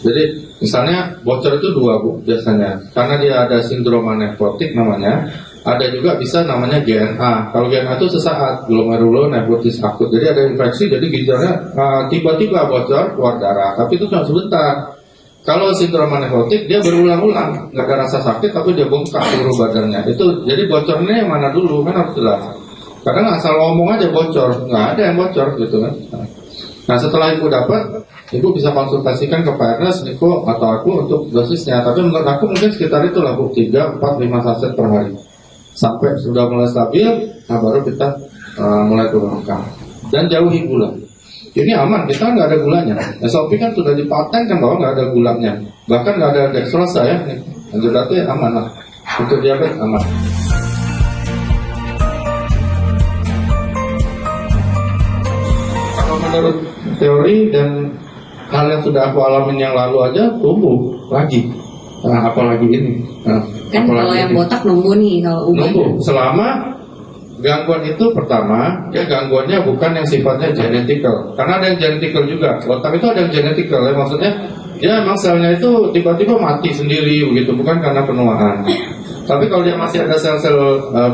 Jadi misalnya bocor itu dua bu biasanya, karena dia ada sindrom nefrotik namanya. Ada juga bisa namanya GNA. Kalau GNA itu sesaat, glomerulonefrosis akut. Jadi ada infeksi, jadi ginjalnya tiba-tiba bocor, keluar darah. Tapi itu cuma sebentar. Kalau sindrom nefrotik dia berulang-ulang, nggak ada rasa sakit, tapi dia bengkak seluruh badannya. Itu jadi bocornya yang mana dulu kan harus jelas. Kadang asal ngomong aja bocor, nggak ada yang bocor gitu kan. Nah setelah ibu dapat, ibu bisa konsultasikan ke Pak Ernest, Niko atau aku untuk dosisnya. Tapi menurut aku mungkin sekitar itulah bu, 3, 4, 5 saset per hari. Sampai sudah mulai stabil, nah baru kita mulai turunkan. Dan jauhi gula. Ini aman, kita nggak ada gulanya. SOP kan sudah dipatenkan bahwa nggak ada gulanya. Bahkan nggak ada dextrosa ya. Berarti aman lah. Untuk diabetes aman. Kalau menurut teori dan hal yang sudah aku alamin yang lalu aja, tumbuh lagi. Nah, apalagi ini. Kan kalau yang botak nunggu nih, kalau uban nunggu selama gangguan itu pertama, ya gangguannya bukan yang sifatnya genetikal. Karena ada yang genetikal juga. Botak itu ada yang genetikal ya, maksudnya dia emang selnya itu tiba-tiba mati sendiri begitu, bukan karena penuaan. Tapi kalau dia masih ada sel-sel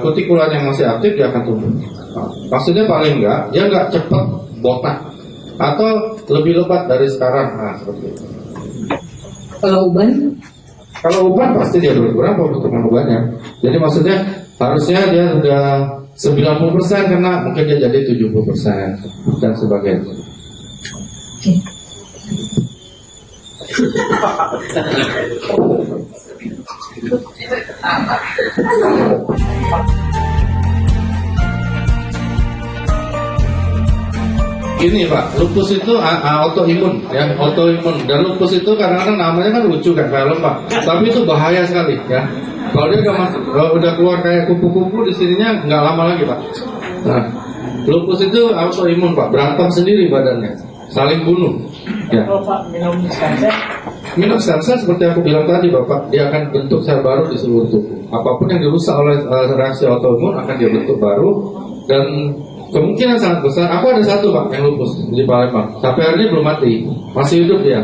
kutikulan yang masih aktif, dia akan tumbuh. Maksudnya paling enggak, dia enggak cepat botak atau lebih lebat dari sekarang. Nah, seperti itu. kalau uban Kalau uban pasti dia berkurang pembentukan ubannya. Jadi maksudnya harusnya dia sudah 90% kena, mungkin dia jadi 70% dan sebagainya. Ini Pak, lupus itu autoimun ya, autoimun. Dan lupus itu kadang-kadang namanya kan lucu kan film Pak, tapi itu bahaya sekali ya. Kalau dia udah keluar kayak kupu-kupu di sininya nggak lama lagi Pak. Nah, lupus itu autoimun Pak, berantem sendiri badannya, saling bunuh. Ya. Minum stem cell seperti aku bilang tadi Bapak, dia akan bentuk sel baru di seluruh tubuh. Apapun yang dirusak oleh reaksi autoimun akan dia bentuk baru. Dan kemungkinan sangat besar, aku ada satu Pak yang lupus di Palembang. Sampai hari ini belum mati, masih hidup dia.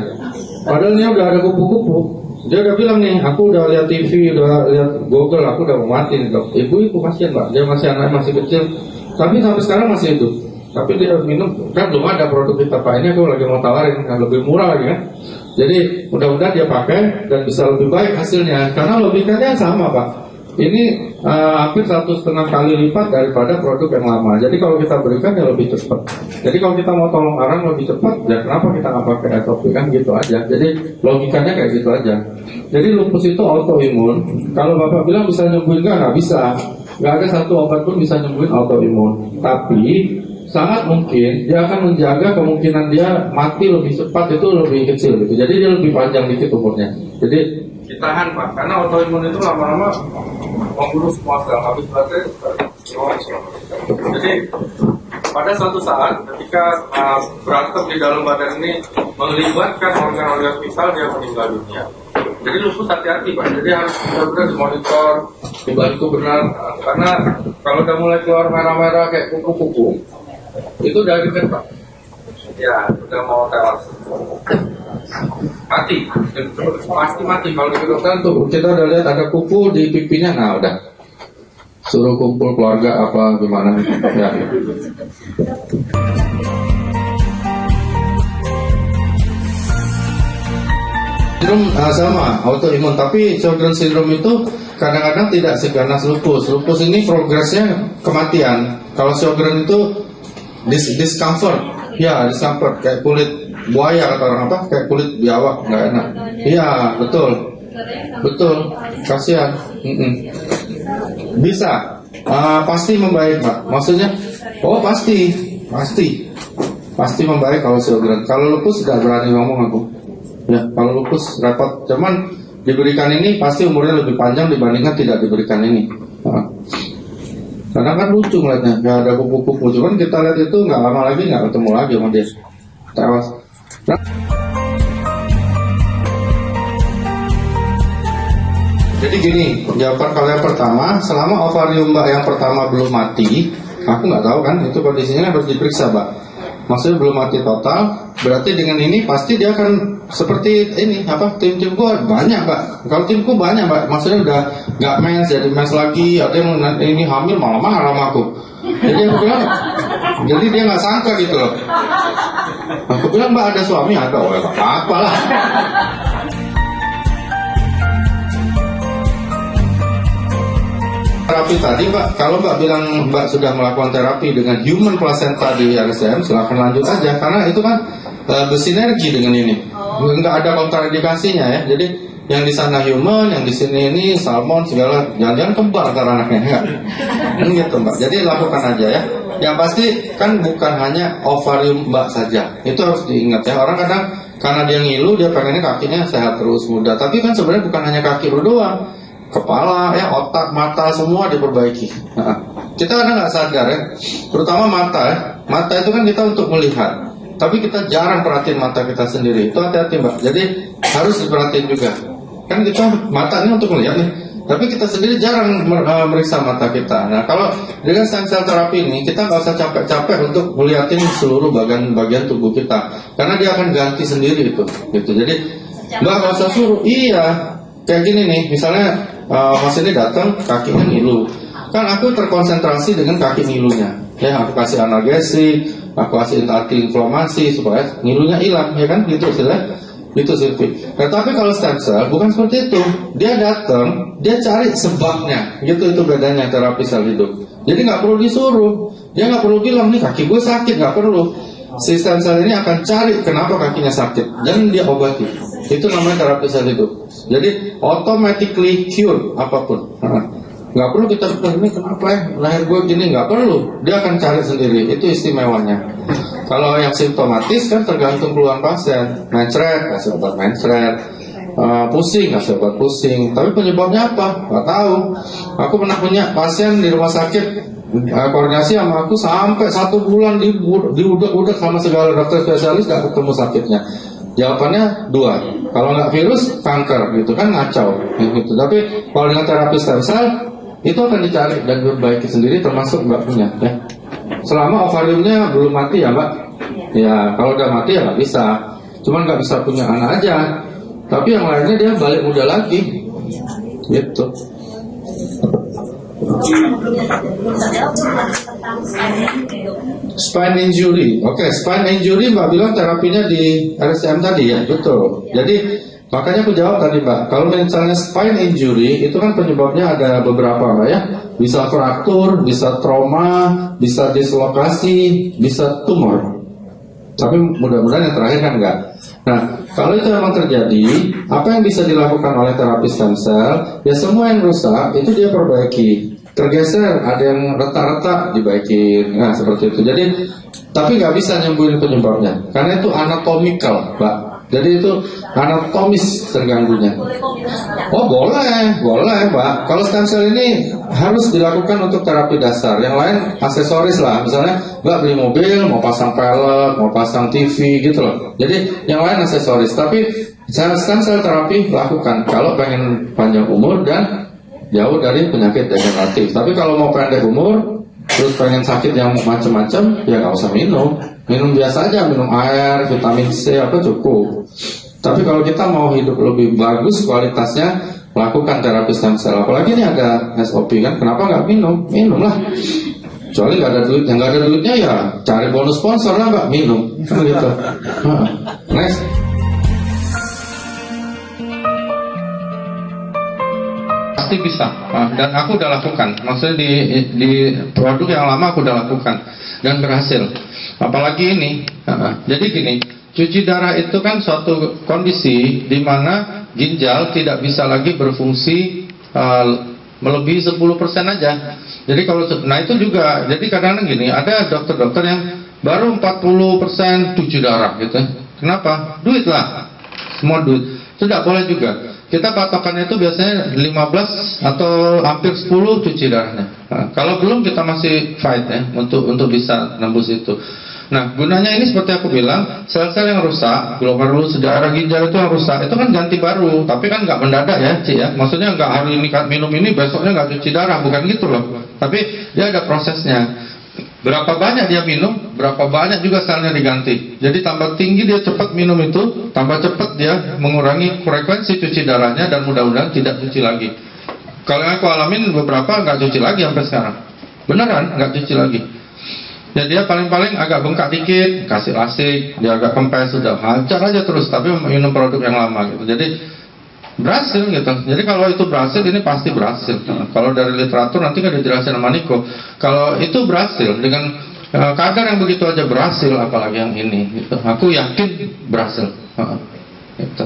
Padahal dia udah ada kupu-kupu. Dia udah bilang nih, aku udah lihat TV, udah lihat Google, aku udah mau mati nih dok. Ibu kasihan Pak, dia masih anak masih kecil, tapi sampai sekarang masih hidup. Tapi dia minum, kan belum ada produk kita Pak. Ini aku lagi mau tawarin, yang lebih murah lagi kan. Jadi mudah-mudahan dia pakai dan bisa lebih baik hasilnya. Karena logikanya sama Pak. Ini hampir 1,5 kali lipat daripada produk yang lama. Jadi kalau kita berikan ya lebih cepat. Jadi kalau kita mau tolong orang lebih cepat, ya kenapa kita nggak pakai SOP kan gitu aja. Jadi logikanya kayak gitu aja. Jadi lupus itu autoimun. Kalau Bapak bilang bisa nyembuhin nggak bisa. Nggak ada satu obat pun bisa nyembuhin autoimun. Tapi sangat mungkin dia akan menjaga kemungkinan dia mati lebih cepat itu lebih kecil gitu. Jadi dia lebih panjang dikit umurnya. Jadi ditahan Pak, karena autoimun itu lama-lama membunuh semua sel, habis baterai. Jadi pada suatu saat ketika berantem di dalam badan ini melibatkan organ-organ vital, dia meninggal dunia. Jadi lupus hati-hati Pak, jadi harus benar-benar dimonitor, dibantu benar, karena kalau udah mulai keluar merah-merah kayak kuku-kuku, itu udah deket Pak. Ya, udah mau tewas. Mati, pasti mati. Kalau di kedokteran tuh kita udah lihat ada kuku di pipinya, nah udah suruh kumpul keluarga apa gimana ya. Sindrom sama autoimun, tapi Sjogren syndrome itu kadang-kadang tidak seganas lupus. Lupus ini progresnya kematian. Kalau Sjogren itu discomfort, ya discomfort kayak kulit buaya atau orang apa, kayak kulit biawak nggak enak. Iya betul, kasihan. Bisa, pasti membaik Pak. Maksudnya, oh pasti membaik kalau Sjogren. Kalau lupus nggak berani ngomong aku. Ya, kalau lupus repot. Cuman diberikan ini pasti umurnya lebih panjang dibandingkan tidak diberikan ini. Karena kan lucu ngeliatnya, nggak ada kupu-kupu. Cuman kita lihat itu nggak lama lagi nggak ketemu lagi sama dia, tewas. Jadi gini, jawaban kalau yang pertama, selama ovarium Mbak yang pertama belum mati, aku nggak tahu kan, itu kondisinya harus diperiksa Mbak. Maksudnya belum mati total, berarti dengan ini pasti dia akan seperti ini, tim-tim gua banyak Mbak. Kalau timku banyak Mbak, maksudnya udah nggak mens, jadi mens lagi, ada yang ini hamil malah marah sama aku. Jadi aku bilang, jadi dia nggak sangka gitu loh. Aku bilang Mbak ada suami, ada, oh ya apa lah. Terapi tadi Mbak, kalau Mbak bilang Mbak sudah melakukan terapi dengan human placenta di RSCM, silahkan lanjut aja, karena itu kan bersinergi dengan ini, nggak ada kontraindikasinya ya. Jadi yang di sana human, yang di sini ini salmon segala, jangan-jangan kembar antara anaknya enggak? Gitu Mbak. Jadi lakukan aja ya. Yang pasti kan bukan hanya ovarium Mbak saja, itu harus diingat ya. Orang kadang karena dia ngilu, dia pengennya kakinya sehat terus muda, tapi kan sebenarnya bukan hanya kaki lu doang. Kepala, ya, otak, mata semua diperbaiki. Nah, kita kadang nggak sadar ya, terutama mata ya. Mata itu kan kita untuk melihat, tapi kita jarang perhatiin mata kita sendiri. Itu hati-hati Mbak. Jadi harus diperhatiin juga. Kan kita mata ini untuk melihat nih, tapi kita sendiri jarang meriksa mata kita. Nah kalau dengan stem cell terapi ini, kita nggak usah capek-capek untuk melihatin seluruh bagian tubuh kita, karena dia akan ganti sendiri itu. Gitu. Jadi nggak usah suruh. Iya. Kayak gini nih, misalnya Mas ini datang, kakinya ngilu. Kan aku terkonsentrasi dengan kaki ngilunya. Ya, aku kasih analgesik, aku kasih anti-inflamasi supaya ngilunya hilang, ya kan? Gitu istilahnya. Itu Silvi. Nah, tapi kalau stem cell bukan seperti itu. Dia datang, dia cari sebabnya. Gitu itu bedanya terapi sel hidup. Jadi nggak perlu disuruh. Dia nggak perlu bilang nih kaki gue sakit, nggak perlu. Si stem cell ini akan cari kenapa kakinya sakit dan dia obati. Itu namanya terapi sel hidup. Jadi automatically cure apapun. Nggak perlu kita bilang ini kenapa ya lahir gue gini, nggak perlu. Dia akan cari sendiri. Itu istimewanya. Kalau yang simptomatis kan tergantung keluhan pasien. Mencret, kasih obat mencret. Pusing, kasih obat pusing. Tapi penyebabnya apa? Nggak tahu. Aku pernah punya pasien di rumah sakit, koordinasi sama aku sampai 1 bulan diudak-udak sama segala dokter spesialis, nggak ketemu sakitnya. Jawabannya 2. Kalau nggak virus, kanker gitu kan, ngacau gitu. Tapi kalau dengan terapi stem cell itu akan dicari dan diperbaiki sendiri, termasuk Mbak punya ya. Selama ovariumnya belum mati ya Mbak. Ya kalau udah mati ya nggak bisa. Cuman nggak bisa punya anak aja. Tapi yang lainnya dia balik muda lagi. Gitu. Spine injury. Oke, spine injury Mbak bilang terapinya di RSCM tadi ya, betul. Jadi makanya aku jawab tadi Mbak, kalau misalnya spine injury itu kan penyebabnya ada beberapa Mbak ya. Bisa fraktur, bisa trauma, bisa dislokasi, bisa tumor. Tapi mudah-mudahan yang terakhir kan enggak. Nah, kalau itu memang terjadi, apa yang bisa dilakukan oleh terapi stem cell? Ya semua yang rusak itu dia perbaiki. Tergeser, ada yang retak-retak dibaikin. Nah, seperti itu. Jadi, tapi nggak bisa nyembuhin penyebabnya, karena itu anatomical, Mbak. Jadi itu anatomis terganggunya. Oh boleh, Mbak. Kalau stem cell ini harus dilakukan untuk terapi dasar. Yang lain aksesoris lah. Misalnya Mbak beli mobil, mau pasang pelek, mau pasang TV gitu loh. Jadi yang lain aksesoris. Tapi stem cell terapi lakukan kalau pengen panjang umur dan jauh dari penyakit degeneratif. Tapi kalau mau pendek umur, terus pengen sakit yang macam-macam, ya nggak usah minum. Minum biasa aja, minum air, vitamin C apa cukup. Tapi kalau kita mau hidup lebih bagus kualitasnya, lakukan terapi stem cell. Apalagi ini ada SOP kan, kenapa nggak minum? Minumlah. Kecuali nggak ada duit, yang nggak ada duitnya ya cari bonus sponsor lah Mbak, minum. Kan gitu. Next. Pasti bisa, dan aku udah lakukan. Maksudnya di produk yang lama aku udah lakukan dan berhasil. Apalagi ini, jadi gini, cuci darah itu kan suatu kondisi di mana ginjal tidak bisa lagi berfungsi melebihi 10% aja. Jadi kalau, nah itu juga, jadi kadang-kadang gini, ada dokter-dokter yang baru 40% cuci darah gitu. Kenapa? Duit lah, semua duit. Itu tidak boleh juga. Kita patokannya itu biasanya 15 atau hampir 10 cuci darahnya. Nah, kalau belum kita masih fight ya untuk bisa nembus itu. Nah, gunanya ini seperti aku bilang, sel-sel yang rusak, glomerulus darah ginjal itu yang rusak, itu kan ganti baru, tapi kan nggak mendadak ya, Ci ya. Maksudnya nggak hari ini minum ini, besoknya nggak cuci darah, bukan gitu loh. Tapi dia ada prosesnya. Berapa banyak dia minum, berapa banyak juga selnya diganti. Jadi tambah tinggi dia cepat minum itu, tambah cepat dia mengurangi frekuensi cuci darahnya dan mudah-mudahan tidak cuci lagi. Kalau yang aku alamin beberapa nggak cuci lagi sampai sekarang. Beneran nggak cuci lagi. Ya dia paling-paling agak bengkak dikit, kasih lasik, dia agak kempes, sudah hajar aja terus, tapi minum produk yang lama gitu. Jadi berhasil gitu. Jadi kalau itu berhasil, ini pasti berhasil. Kalau dari literatur nanti kan dijelasin sama Niko. Kalau itu berhasil dengan kadar yang begitu aja berhasil, apalagi yang ini. Gitu. Aku yakin berhasil. Gitu.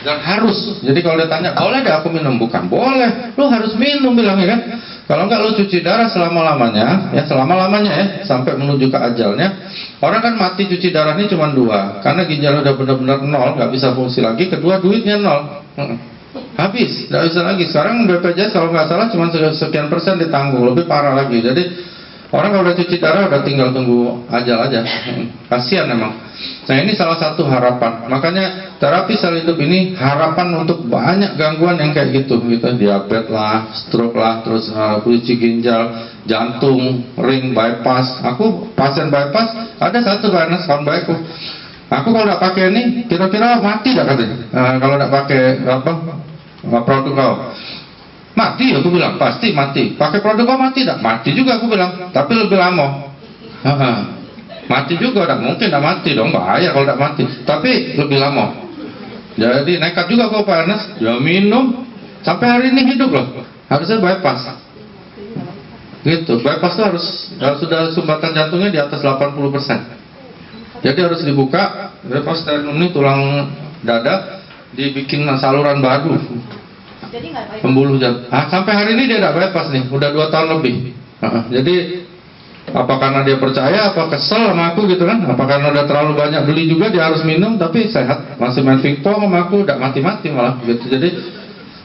Dan harus. Jadi kalau dia tanya, boleh deh aku minum? Bukan boleh. Lu harus minum bilangnya kan. Kalau enggak lu cuci darah selama-lamanya, ya selama-lamanya ya, sampai menuju ke ajalnya. Orang kan mati cuci darah ini cuma 2, karena ginjal udah benar-benar nol, nggak bisa fungsi lagi. Kedua, duitnya nol, habis, nggak bisa lagi. Sekarang BPJS kalau nggak salah cuma sekian persen ditanggung, lebih parah lagi. Jadi orang kalau udah cuci darah udah tinggal tunggu ajal aja. Kasihan memang. Nah ini salah satu harapan. Makanya terapi sel hidup ini harapan untuk banyak gangguan yang kayak gitu, diabetes lah, stroke lah, terus polusi ginjal, jantung, ring, bypass. Aku pasien bypass ada satu kawan baikku. Aku kalau nggak pakai ini, kira-kira mati nggak katanya? Kalau nggak pakai produk kau, mati. Aku bilang pasti mati. Pakai produk kau mati nggak? Mati juga aku bilang, tapi lebih lama. Mati juga, tidak mungkin tidak mati dong, bahaya kalau tidak mati. Tapi lebih lama. Jadi nekat juga kok Pak Ernest. Ya minum sampai hari ini hidup loh. Harusnya bypass. Gitu. Bypass itu harus sudah sumbatan jantungnya di atas 80%. Jadi harus dibuka. Bypass sternum ini tulang dada dibikin saluran baru. Pembuluh jantung. Sampai hari ini dia tidak bypass nih. Udah 2 tahun lebih. Jadi apa karena dia percaya, apa kesel sama aku gitu kan? Apa karena udah terlalu banyak beli juga dia harus minum, tapi sehat, masih main pingpong sama aku, udah mati-mati malah gitu. Jadi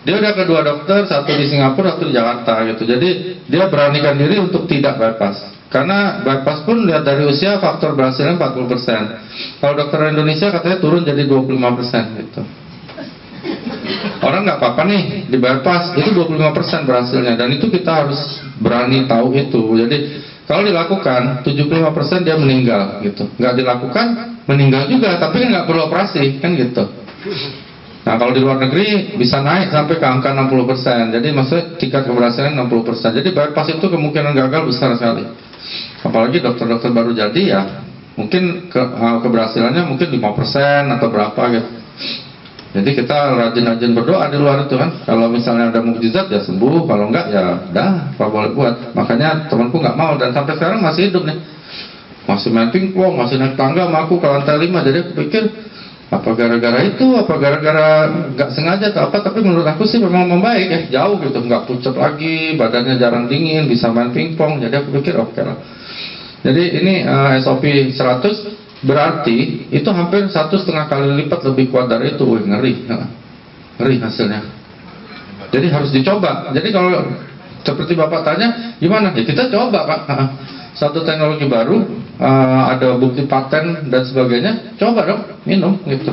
dia udah ke 2 dokter, satu di Singapura, satu di Jakarta gitu. Jadi dia beranikan diri untuk tidak bypass. Karena bypass pun lihat dari usia faktor berhasilnya 40%. Kalau dokter Indonesia katanya turun jadi 25% gitu. Orang nggak apa-apa nih di bypass, itu 25% berhasilnya, dan itu kita harus berani tahu itu. Jadi kalau dilakukan 75% dia meninggal gitu. Nggak dilakukan meninggal juga, tapi kan nggak perlu operasi kan gitu. Nah kalau di luar negeri bisa naik sampai ke angka 60%. Jadi maksudnya tingkat keberhasilan 60%. Jadi bypass itu kemungkinan gagal besar sekali. Apalagi dokter-dokter baru jadi ya, mungkin keberhasilannya mungkin 5% atau berapa gitu. Jadi kita rajin-rajin berdoa di luar itu kan. Kalau misalnya ada mukjizat ya sembuh, kalau enggak ya udah, apa boleh buat. Makanya temanku nggak mau, dan sampai sekarang masih hidup nih. Masih main pingpong, masih naik tangga sama aku ke lantai 5. Jadi aku pikir apa gara-gara itu, apa gara-gara nggak sengaja atau apa. Tapi menurut aku sih memang membaik ya, jauh gitu, nggak pucat lagi, badannya jarang dingin, bisa main pingpong. Jadi aku pikir oke lah. Jadi ini SOP 100 berarti itu hampir 1,5 kali lipat lebih kuat dari itu. Ngeri hasilnya. Jadi harus dicoba. Jadi kalau seperti Bapak tanya gimana, ya kita coba Pak. Satu teknologi baru, ada bukti paten dan sebagainya, coba dong minum gitu.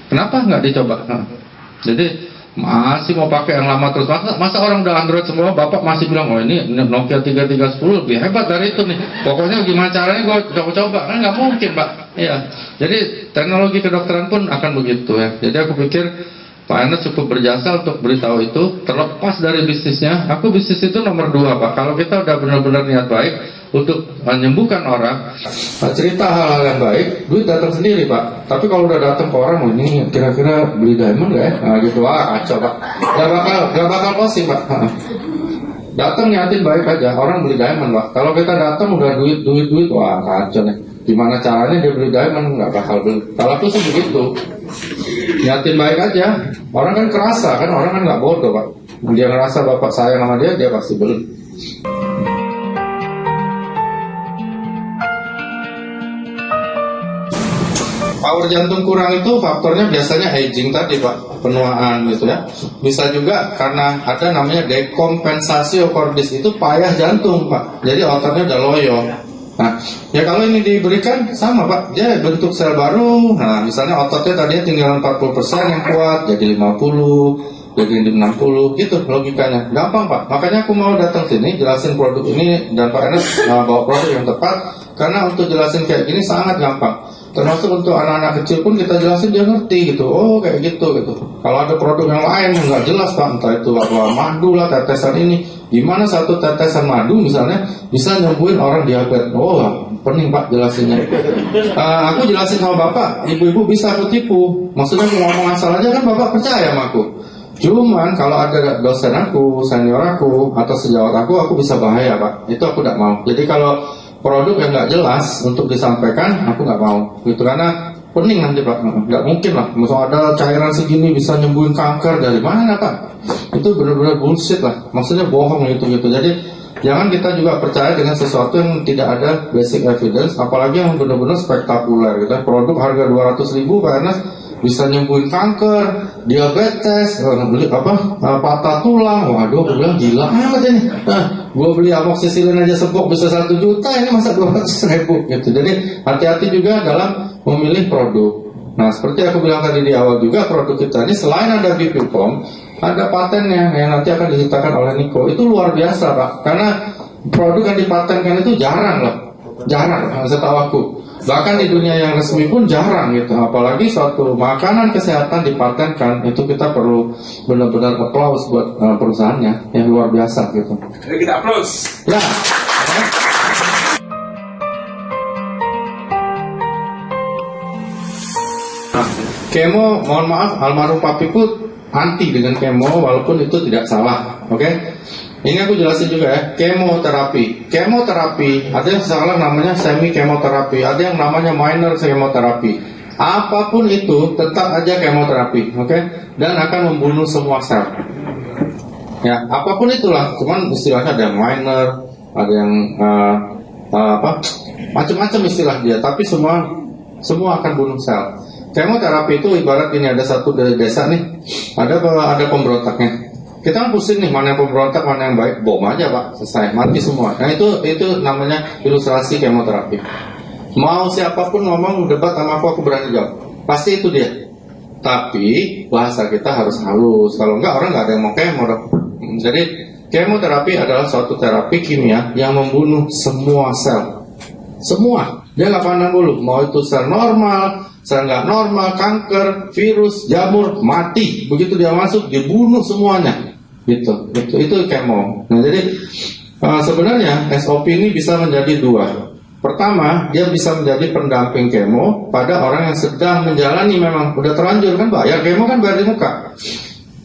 Kenapa nggak dicoba? Jadi masih mau pakai yang lama terus. Masa orang udah Android semua, Bapak masih bilang, oh ini Nokia 3310 lebih hebat dari itu nih. Pokoknya gimana caranya gue coba-coba. Kan nggak mungkin Pak. Iya. Jadi teknologi kedokteran pun akan begitu ya. Jadi aku pikir Pak Ernest cukup berjasa untuk beritahu itu. Terlepas dari bisnisnya, aku bisnis itu nomor 2 Pak. Kalau kita udah benar-benar niat baik untuk menyembuhkan orang, cerita hal-hal yang baik, duit datang sendiri Pak. Tapi kalau udah datang ke orang, ini kira-kira beli diamond nggak ya? Nah gitu, kacau Pak. Gak bakal kosong Pak. Datang niatin baik aja, orang beli diamond Pak. Kalau kita datang udah duit, wah kacau nih. Gimana caranya dia beli diamond, nggak bakal beli. Kalau aku sih begitu, niatin baik aja. Orang kan kerasa kan, orang kan nggak bodoh Pak. Dia ngerasa Bapak sayang sama dia pasti beli. Power jantung kurang itu faktornya biasanya aging tadi Pak, penuaan gitu ya. Bisa juga karena ada namanya dekompensasi cordis, itu payah jantung Pak. Jadi ototnya udah loyo. Nah, ya kalau ini diberikan sama Pak, dia bentuk sel baru. Nah, misalnya ototnya tadinya tinggal 40% yang kuat, jadi 50, jadi 60, gitu logikanya. Gampang Pak, makanya aku mau datang sini, jelasin produk ini, dan Pak Ernest bawa produk yang tepat, karena untuk jelasin kayak gini sangat gampang. Termasuk untuk anak-anak kecil pun kita jelasin dia ngerti gitu. Oh kayak gitu gitu. Kalau ada produk yang lain yang nggak jelas Pak, entah itu apa madu lah, tetesan ini, gimana satu tetesan madu misalnya bisa nyembuhin orang diabetes. Oh pening Pak jelasinnya. Aku jelasin sama Bapak, ibu-ibu bisa aku tipu. Maksudnya aku ngomong asal aja kan Bapak percaya sama aku. Cuman kalau ada dosen aku, senior aku, atau sejawat aku bisa bahaya Pak. Itu aku tidak mau. Jadi kalau produk yang nggak jelas untuk disampaikan, aku nggak mau. Gitu karena pening nanti Pak. Nggak mungkin lah. Misal ada cairan segini bisa nyembuhin kanker, dari mana Pak? Itu benar-benar bullshit lah. Maksudnya bohong gitu. Jadi jangan kita juga percaya dengan sesuatu yang tidak ada basic evidence, apalagi yang benar-benar spektakuler. Gitu. Produk harga 200.000 karena bisa nyembuhin kanker, diabetes, patah tulang. Waduh, aku bilang gila amat ini. Gue beli amoxicillin aja sepok bisa 1 juta, ini masa 200.000 gitu. Jadi hati-hati juga dalam memilih produk. Nah, seperti aku bilang tadi di awal juga, produk kita ini selain ada BP POM, ada patennya yang nanti akan diceritakan oleh Niko. Itu luar biasa Pak, karena produk yang dipatenkan itu jarang loh, jarang setahu aku. Bahkan di dunia yang resmi pun jarang gitu. Apalagi suatu makanan kesehatan dipatenkan, itu kita perlu benar-benar applause buat perusahaannya yang luar biasa gitu. Jadi kita applause. Ya. Nah, kemo, mohon maaf, almarhum papiku anti dengan kemo, walaupun itu tidak salah. Oke? Ini aku jelasin juga ya, kemoterapi. Kemoterapi, ada yang salah namanya semi kemoterapi, ada yang namanya minor kemoterapi. Apapun itu, tetap aja kemoterapi, oke? Dan akan membunuh semua sel. Ya, apapun itulah, cuman istilahnya ada yang minor, ada yang macam-macam istilah dia, tapi semua akan bunuh sel. Kemoterapi itu ibarat ini ada satu desa nih, ada pemberontaknya. Kita kan pusing nih, mana yang pemberontak, mana yang baik, bom aja Pak, selesai, mati semua. Nah itu namanya ilustrasi kemoterapi. Mau siapapun ngomong debat sama aku berani jawab, pasti itu dia. Tapi bahasa kita harus halus, kalau enggak orang nggak ada yang mau kemo. Jadi kemoterapi adalah suatu terapi kimia yang membunuh semua sel, semua. Dia nggak pandang dulu, mau itu sel normal, sel nggak normal, kanker, virus, jamur, mati. Begitu dia masuk, dibunuh semuanya. Itu kemo. Nah jadi sebenarnya SOP ini bisa menjadi 2. Pertama, dia bisa menjadi pendamping kemo pada orang yang sedang menjalani, memang udah terlanjur kan bayar kemo kan, bayar di muka.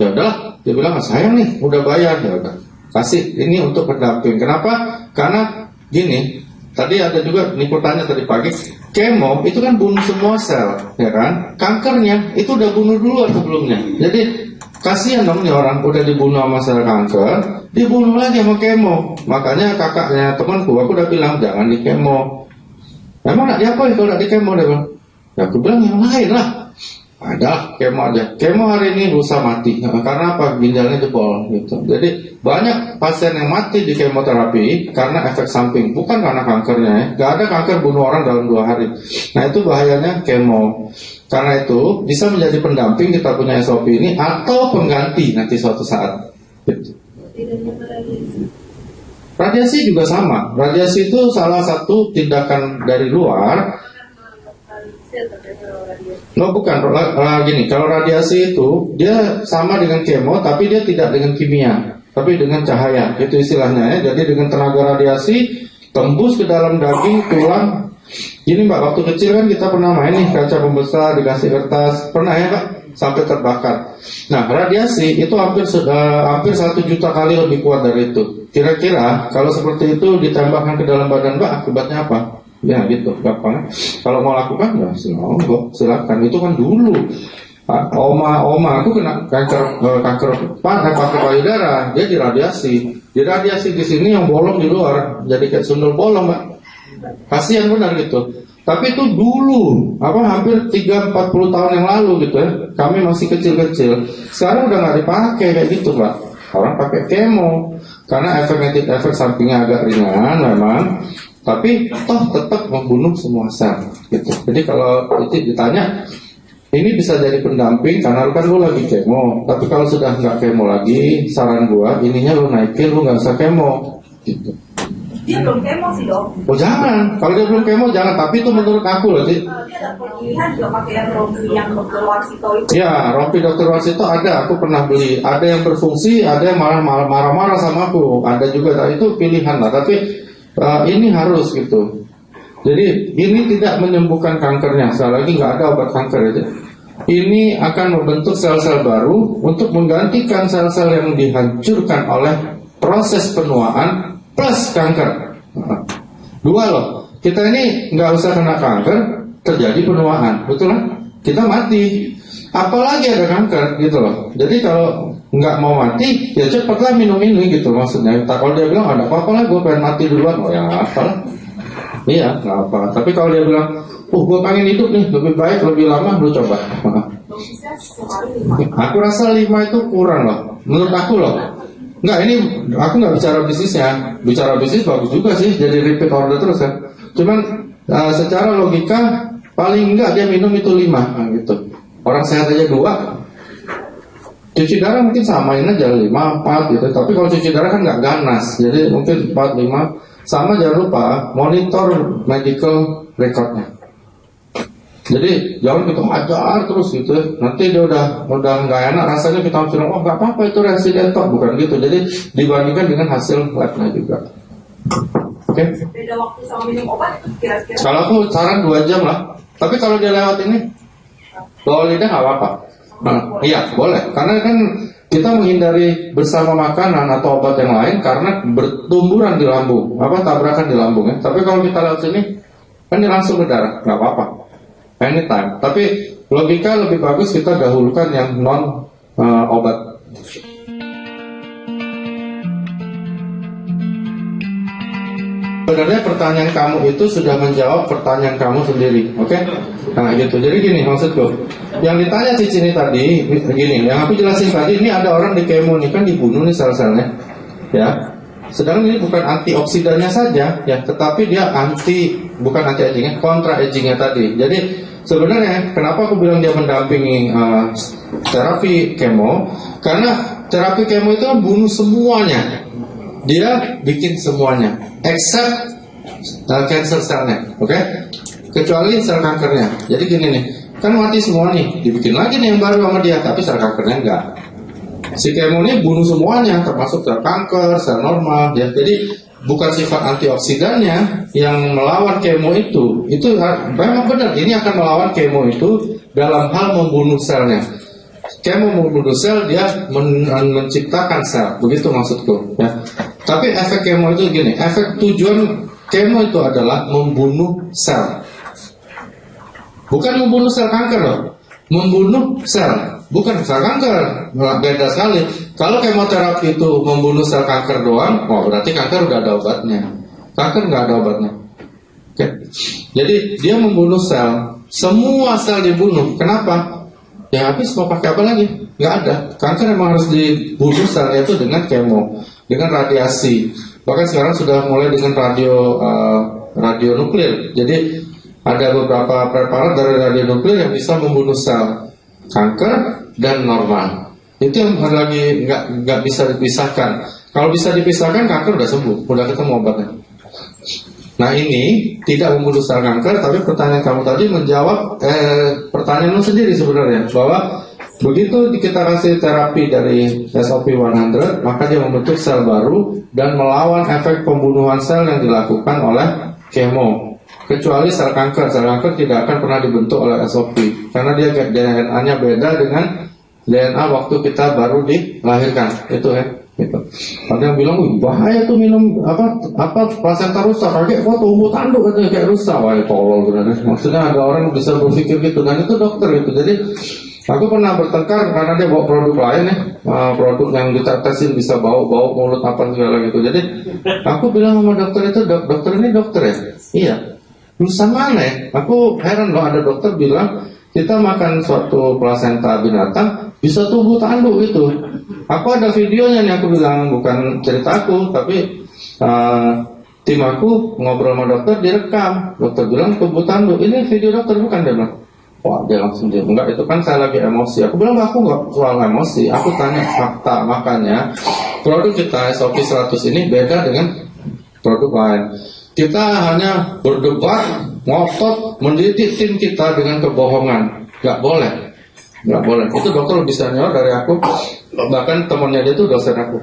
Ya udahlah, dia bilang sayang nih udah bayar, ya udah kasih ini untuk pendamping. Kenapa? Karena gini, tadi ada juga Niko tanya tadi pagi, kemo itu kan bunuh semua sel, ya kan? Kankernya itu udah bunuh duluan sebelumnya. Jadi kasihan dong nih orang udah dibunuh sama sel kanker, dibunuh lagi sama kemo. Makanya kakaknya temanku, aku udah bilang jangan di kemo. Emang nak diapain kalau nak di kemo? Dia bilang, ya aku bilang yang lain lah. Ada kemo aja. Kemo hari ini lusa mati. Karena apa? Ginjalnya jebol gitu. Jadi banyak pasien yang mati di kemoterapi karena efek samping, bukan karena kankernya ya. Gak ada kanker bunuh orang dalam 2 hari. Nah itu bahayanya kemo. Karena itu bisa menjadi pendamping kita punya SOP ini, atau pengganti nanti suatu saat gitu. Radiasi juga sama. Radiasi itu salah satu tindakan dari luar. No bukan, gini, kalau radiasi itu dia sama dengan kemo, tapi dia tidak dengan kimia, tapi dengan cahaya, itu istilahnya ya. Jadi dengan tenaga radiasi tembus ke dalam daging, tulang. Gini Mbak, waktu kecil kan kita pernah main nih kaca pembesar, dikasih kertas, pernah ya Mbak, sampai terbakar. Nah radiasi itu hampir 1 juta kali lebih kuat dari itu. Kira-kira kalau seperti itu ditembakkan ke dalam badan Mbak, akibatnya apa? Ya gitu, gampang. Kalau mau lakukan ya silakan. Itu kan dulu oma aku kena kanker payudara, dia diradiasi di sini, yang bolong di luar, jadi kayak sundel bolong Mbak. Kasihan benar gitu. Tapi itu dulu, hampir 30-40 tahun yang lalu gitu ya. Kami masih kecil-kecil. Sekarang udah nggak dipakai kayak gitu Mbak. Orang pakai kemo karena efek sampingnya agak ringan memang. tapi toh tetap membunuh semua sel gitu. Jadi kalau itu ditanya, ini bisa jadi pendamping karena kan lu lagi kemo, tapi kalau sudah nggak kemo lagi, saran gua ininya lu naikin, lu nggak usah kemo gitu. Dia belum kemo sih dok. Oh jangan, kalau dia belum kemo jangan, tapi itu menurut aku loh sih. Dia ada pilihan juga pakai yang rompi yang dokter Warsito itu. Ya, rompi dokter Warsito ada, aku pernah beli. Ada yang berfungsi, ada yang malah marah-marah sama aku. Ada juga, nah, itu pilihan lah. Tapi ini harus gitu. Jadi ini tidak menyembuhkan kankernya. Sekali lagi nggak ada obat kanker itu. Ini akan membentuk sel-sel baru untuk menggantikan sel-sel yang dihancurkan oleh proses penuaan plus kanker. Dua loh. Kita ini nggak usah kena kanker, terjadi penuaan, betul kan? Kita mati. Apalagi ada kanker gitu loh. Jadi kalau nggak mau mati, ya cepatlah minum ini gitu maksudnya. Kalau dia bilang ada apa-apa lah, gue pengen mati duluan, oh ya apalah. Iya, nggak apa. Tapi kalau dia bilang, gue pengen hidup nih, lebih baik, lebih lama, lu coba. Dosisnya sehari 5. Aku rasa 5 itu kurang loh, menurut aku loh. Nggak, ini aku nggak bicara bisnisnya. Bicara bisnis bagus juga sih, jadi repeat order terus kan. Cuman secara logika, paling enggak dia minum itu 5 gitu. Orang sehat aja 2. Cuci darah mungkin samain aja 5, 4 gitu. Tapi kalau cuci darah kan nggak ganas, jadi mungkin 4, 5. Sama jangan lupa monitor medical recordnya. Jadi jangan kita hajar terus gitu. Nanti dia udah nggak enak rasanya, kita bilang oh nggak apa-apa itu residen toh, bukan gitu. Jadi dibandingkan dengan hasil labnya juga. Oke? Beda waktu sama minum obat kira-kira. Kalau aku saran 2 jam lah. Tapi kalau dia lewat ini, bawa lidah nggak apa-apa. Iya boleh. Karena kan kita menghindari bersama makanan atau obat yang lain karena bertumburan di lambung, tabrakan di lambung ya. Tapi kalau kita lewat sini, kan dia langsung ke darah, nggak apa-apa, anytime. Tapi logika lebih bagus kita dahulukan yang non obat. Sebenarnya pertanyaan kamu itu sudah menjawab pertanyaan kamu sendiri, oke? Nah gitu, jadi gini maksudku. Yang ditanya Cici ini tadi, gini, yang aku jelasin tadi, ini ada orang di kemo nih, kan dibunuh nih sel-selnya, ya. Sedangkan ini bukan antioksidannya saja, ya, tetapi dia bukan anti agingnya, kontra agingnya tadi. Jadi sebenarnya kenapa aku bilang dia mendampingi terapi kemo? Karena terapi kemo itu kan bunuh semuanya. Dia bikin semuanya, except cancer selnya, oke? Kecuali sel kankernya. Jadi gini nih, kan mati semua nih, dibikin lagi nih yang baru sama dia, tapi sel kankernya enggak. Si kemo ini bunuh semuanya, termasuk sel kanker, sel normal, ya. Jadi bukan sifat antioksidannya yang melawan kemo itu memang benar. Ini akan melawan kemo itu dalam hal membunuh selnya. Kemo membunuh sel, dia menciptakan sel, begitu maksudku, ya. Tapi efek kemo itu gini, efek tujuan kemo itu adalah membunuh sel, bukan membunuh sel kanker loh, membunuh sel, bukan sel kanker, beda sekali. Kalau kemoterapi itu membunuh sel kanker doang, berarti kanker udah ada obatnya. Kanker nggak ada obatnya. Oke. Jadi dia membunuh sel, semua sel dibunuh. Kenapa? Ya habis mau pakai apa lagi? Nggak ada. Kanker memang harus dibunuh selnya itu dengan kemo, dengan radiasi. Bahkan sekarang sudah mulai dengan radio nuklir. Jadi ada beberapa preparat dari radio nuklir yang bisa membunuh sel kanker dan normal. Itu yang lagi nggak bisa dipisahkan. Kalau bisa dipisahkan, kanker udah sembuh, udah ketemu obatnya. Nah ini tidak membunuh sel kanker, tapi pertanyaan kamu tadi menjawab pertanyaanmu sendiri sebenarnya, bahwa begitu kita kasih terapi dari SOP 100, maka dia membentuk sel baru dan melawan efek pembunuhan sel yang dilakukan oleh kemo. Kecuali sel kanker tidak akan pernah dibentuk oleh SOP karena dia DNA-nya beda dengan DNA waktu kita baru dilahirkan, itu ya. Gitu. Ada yang bilang, bahaya tuh minum plasenta rusak, kayak kok tumbuh tanduk katanya kayak rusak, wah tolol benar. Maksudnya ada orang yang bisa berpikir gitu, dan itu dokter itu. Jadi aku pernah bertengkar karena dia bawa produk lain ya, produk yang ditetesin bisa bau mulut apa segala gitu. Jadi aku bilang sama dokter itu, dokter ini dokter ya? Iya. Lulusan mana ya? Aku heran loh, ada dokter bilang kita makan suatu plasenta binatang bisa tumbuh tanduk gitu. Aku ada videonya nih, aku bilang bukan cerita aku, tapi tim aku ngobrol sama dokter, direkam. Dokter bilang tubuh tanduk, ini video dokter bukan, dia bilang. Wah, dia langsung dia, enggak, itu kan saya lagi emosi. Aku bilang, aku nggak soal emosi, aku tanya fakta. Makanya produk kita SOP 100 ini beda dengan produk lain. Kita hanya berdebat, ngotot, mendidik tim kita dengan kebohongan. Nggak boleh, nggak boleh. Itu dokter lebih senior dari aku, bahkan temannya dia itu dosen aku.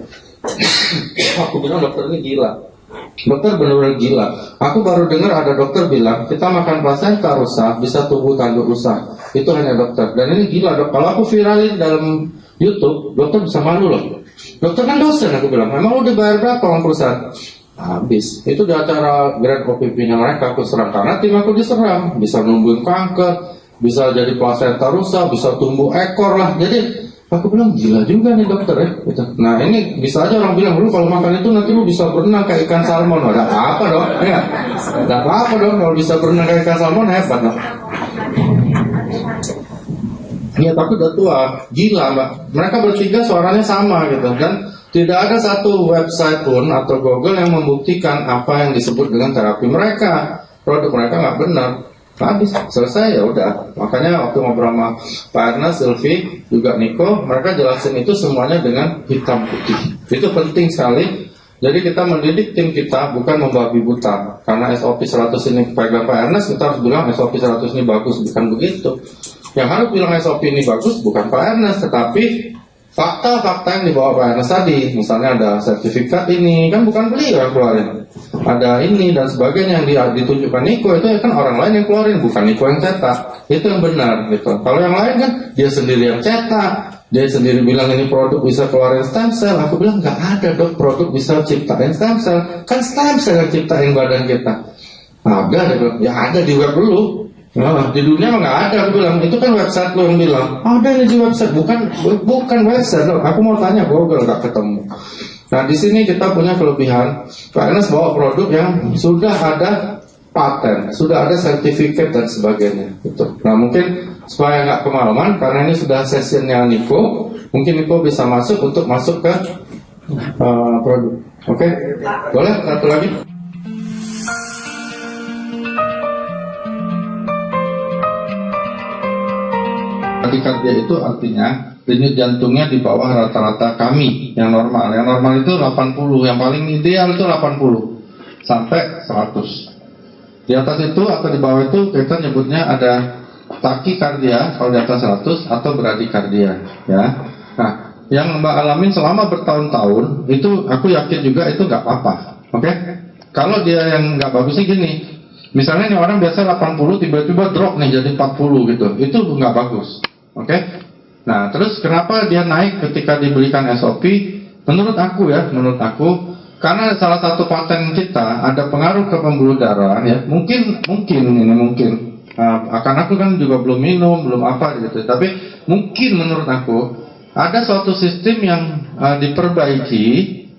Aku bilang dokter ini gila. Dokter benar-benar gila. Aku baru dengar ada dokter bilang kita makan plasenta rusak bisa tubuh tanduk rusak. Itu hanya dokter. Dan ini gila dok. Kalau aku viralin dalam YouTube, dokter bisa malu loh. Dokter kan dosen, aku bilang. Emang udah bayar berapa uang perusahaan? Habis. Itu di acara Grand OPP-nya mereka aku serang karena tim aku diserang. Bisa numbuhin kanker, bisa jadi plasenta rusak, bisa tumbuh ekor lah. Jadi aku bilang gila juga nih dokter ya. Gitu. Nah ini bisa aja orang bilang lu kalau makan itu nanti lu bisa berenang kayak ikan salmon. Ada apa dong? Ya, ada apa dong kalau bisa berenang kayak ikan salmon, hebat dong. Ya tapi udah tua, gila mbak. Mereka bertiga suaranya sama gitu dan tidak ada satu website pun atau Google yang membuktikan apa yang disebut dengan terapi mereka. Produk mereka nggak benar. Habis, selesai ya udah. Makanya waktu ngobrol sama Pak Ernest, Sylvie, juga Niko, mereka jelasin itu semuanya dengan hitam putih. Itu penting sekali. Jadi kita mendidik tim kita bukan membabi buta. Karena SOP 100 ini pegang Pak Ernest, kita harus bilang SOP 100 ini bagus, bukan begitu. Yang harus bilang SOP ini bagus bukan Pak Ernest, tetapi fakta-fakta yang dibawa Pak Ernest tadi. Misalnya ada sertifikat ini, kan bukan beliau yang keluarin. Ada ini dan sebagainya yang ditunjukkan Niko, itu kan orang lain yang keluarin, bukan Niko yang cetak. Itu yang benar gitu. Kalau yang lain kan dia sendiri yang cetak, dia sendiri bilang ini produk bisa keluarin stem cell. Aku bilang nggak ada dok produk bisa ciptain stem cell. Kan stem cell yang ciptain badan kita. Ada, dia bilang, ya ada di web dulu. Nah, di dunia mah nggak ada. Aku bilang itu kan website lo yang bilang ada di website, bukan website loh. Aku mau tanya Google nggak ketemu. Nah di sini kita punya kelebihan. Pak Ernest bawa produk yang sudah ada paten, sudah ada sertifikat dan sebagainya. Gitu. Nah mungkin supaya nggak kemalaman, karena ini sudah sessionnya Niko, mungkin Niko bisa masuk untuk masuk ke produk. Oke, boleh satu lagi. Tadikardia itu artinya denyut jantungnya di bawah rata-rata kami yang normal. Yang normal itu 80, yang paling ideal itu 80 sampai 100. Di atas itu atau di bawah itu kita nyebutnya ada takikardia kalau di atas 100 atau bradikardia ya. Nah, yang Mbak alamin selama bertahun-tahun itu aku yakin juga itu nggak apa-apa. Oke? Kalau dia yang nggak bagusnya gini. Misalnya nih orang biasa 80 tiba-tiba drop nih jadi 40 gitu. Itu nggak bagus. Oke? Nah, terus kenapa dia naik ketika diberikan SOP? Menurut aku karena salah satu paten kita ada pengaruh ke pembuluh darah ya. Mungkin akan aku kan juga belum minum, belum apa gitu. Tapi mungkin menurut aku ada suatu sistem yang diperbaiki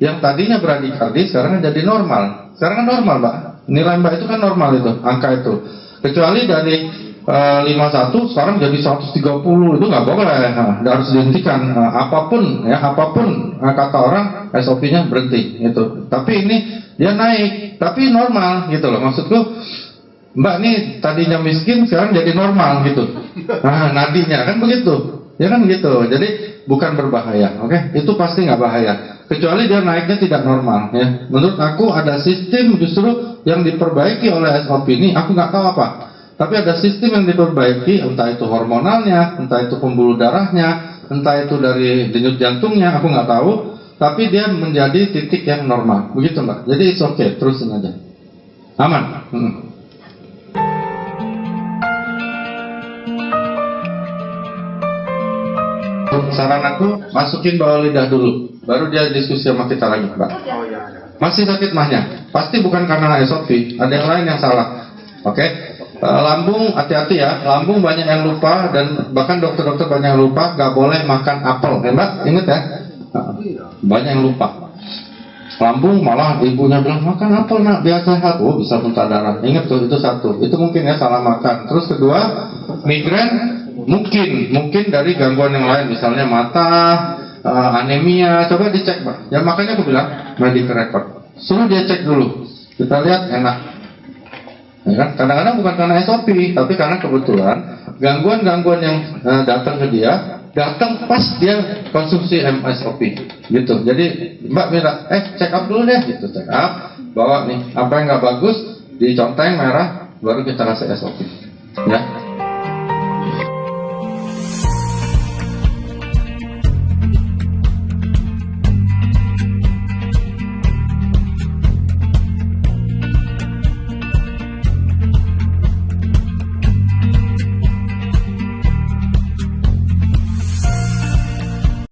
yang tadinya bradikardi sekarang jadi normal. Sekarang kan normal, Mbak. Nilai Mbak itu kan normal itu, angka itu. Kecuali dari 51 sekarang jadi 130 itu nggak boleh, harus dihentikan. Apapun kata orang SOP-nya berhenti gitu. Tapi ini dia naik, tapi normal gitu loh. Maksudku Mbak nih tadinya miskin sekarang jadi normal gitu. Nah, nadinya kan begitu, ya kan gitu. Jadi bukan berbahaya, oke? Itu pasti nggak bahaya. Kecuali dia naiknya tidak normal ya. Menurut aku ada sistem justru yang diperbaiki oleh SOP ini, aku nggak tahu apa. Tapi ada sistem yang diperbaiki, entah itu hormonalnya, entah itu pembuluh darahnya, entah itu dari denyut jantungnya, aku nggak tahu. Tapi dia menjadi titik yang normal, begitu Mbak. Jadi it's okay, terusin aja, aman. Saran aku masukin bawah lidah dulu, baru dia diskusi sama kita lagi, Mbak. Masih sakit mahnya, pasti bukan karena SOP, ada yang lain yang salah. Oke? Lambung, hati-hati ya, lambung banyak yang lupa dan bahkan dokter-dokter banyak yang lupa nggak boleh makan apel, Mbak, ingat ya? Banyak yang lupa. Lambung malah ibunya bilang makan apel nak biar sehat, bisa muntah darah. Ingat tuh, itu satu, itu mungkin ya salah makan. Terus kedua, migrain. Mungkin dari gangguan yang lain, misalnya mata, anemia, coba dicek Pak. Ya makanya aku bilang medical record. Suruh dia cek dulu. kita lihat enak. Ya kan? Kadang-kadang bukan karena SOP, tapi karena kebetulan gangguan-gangguan yang datang ke dia, datang pas dia konsumsi MSOP gitu. Jadi Mbak minta, check up dulu deh gitu, check up, bawa nih apa yang nggak bagus, diconteng merah, baru kita kasih SOP. Ya.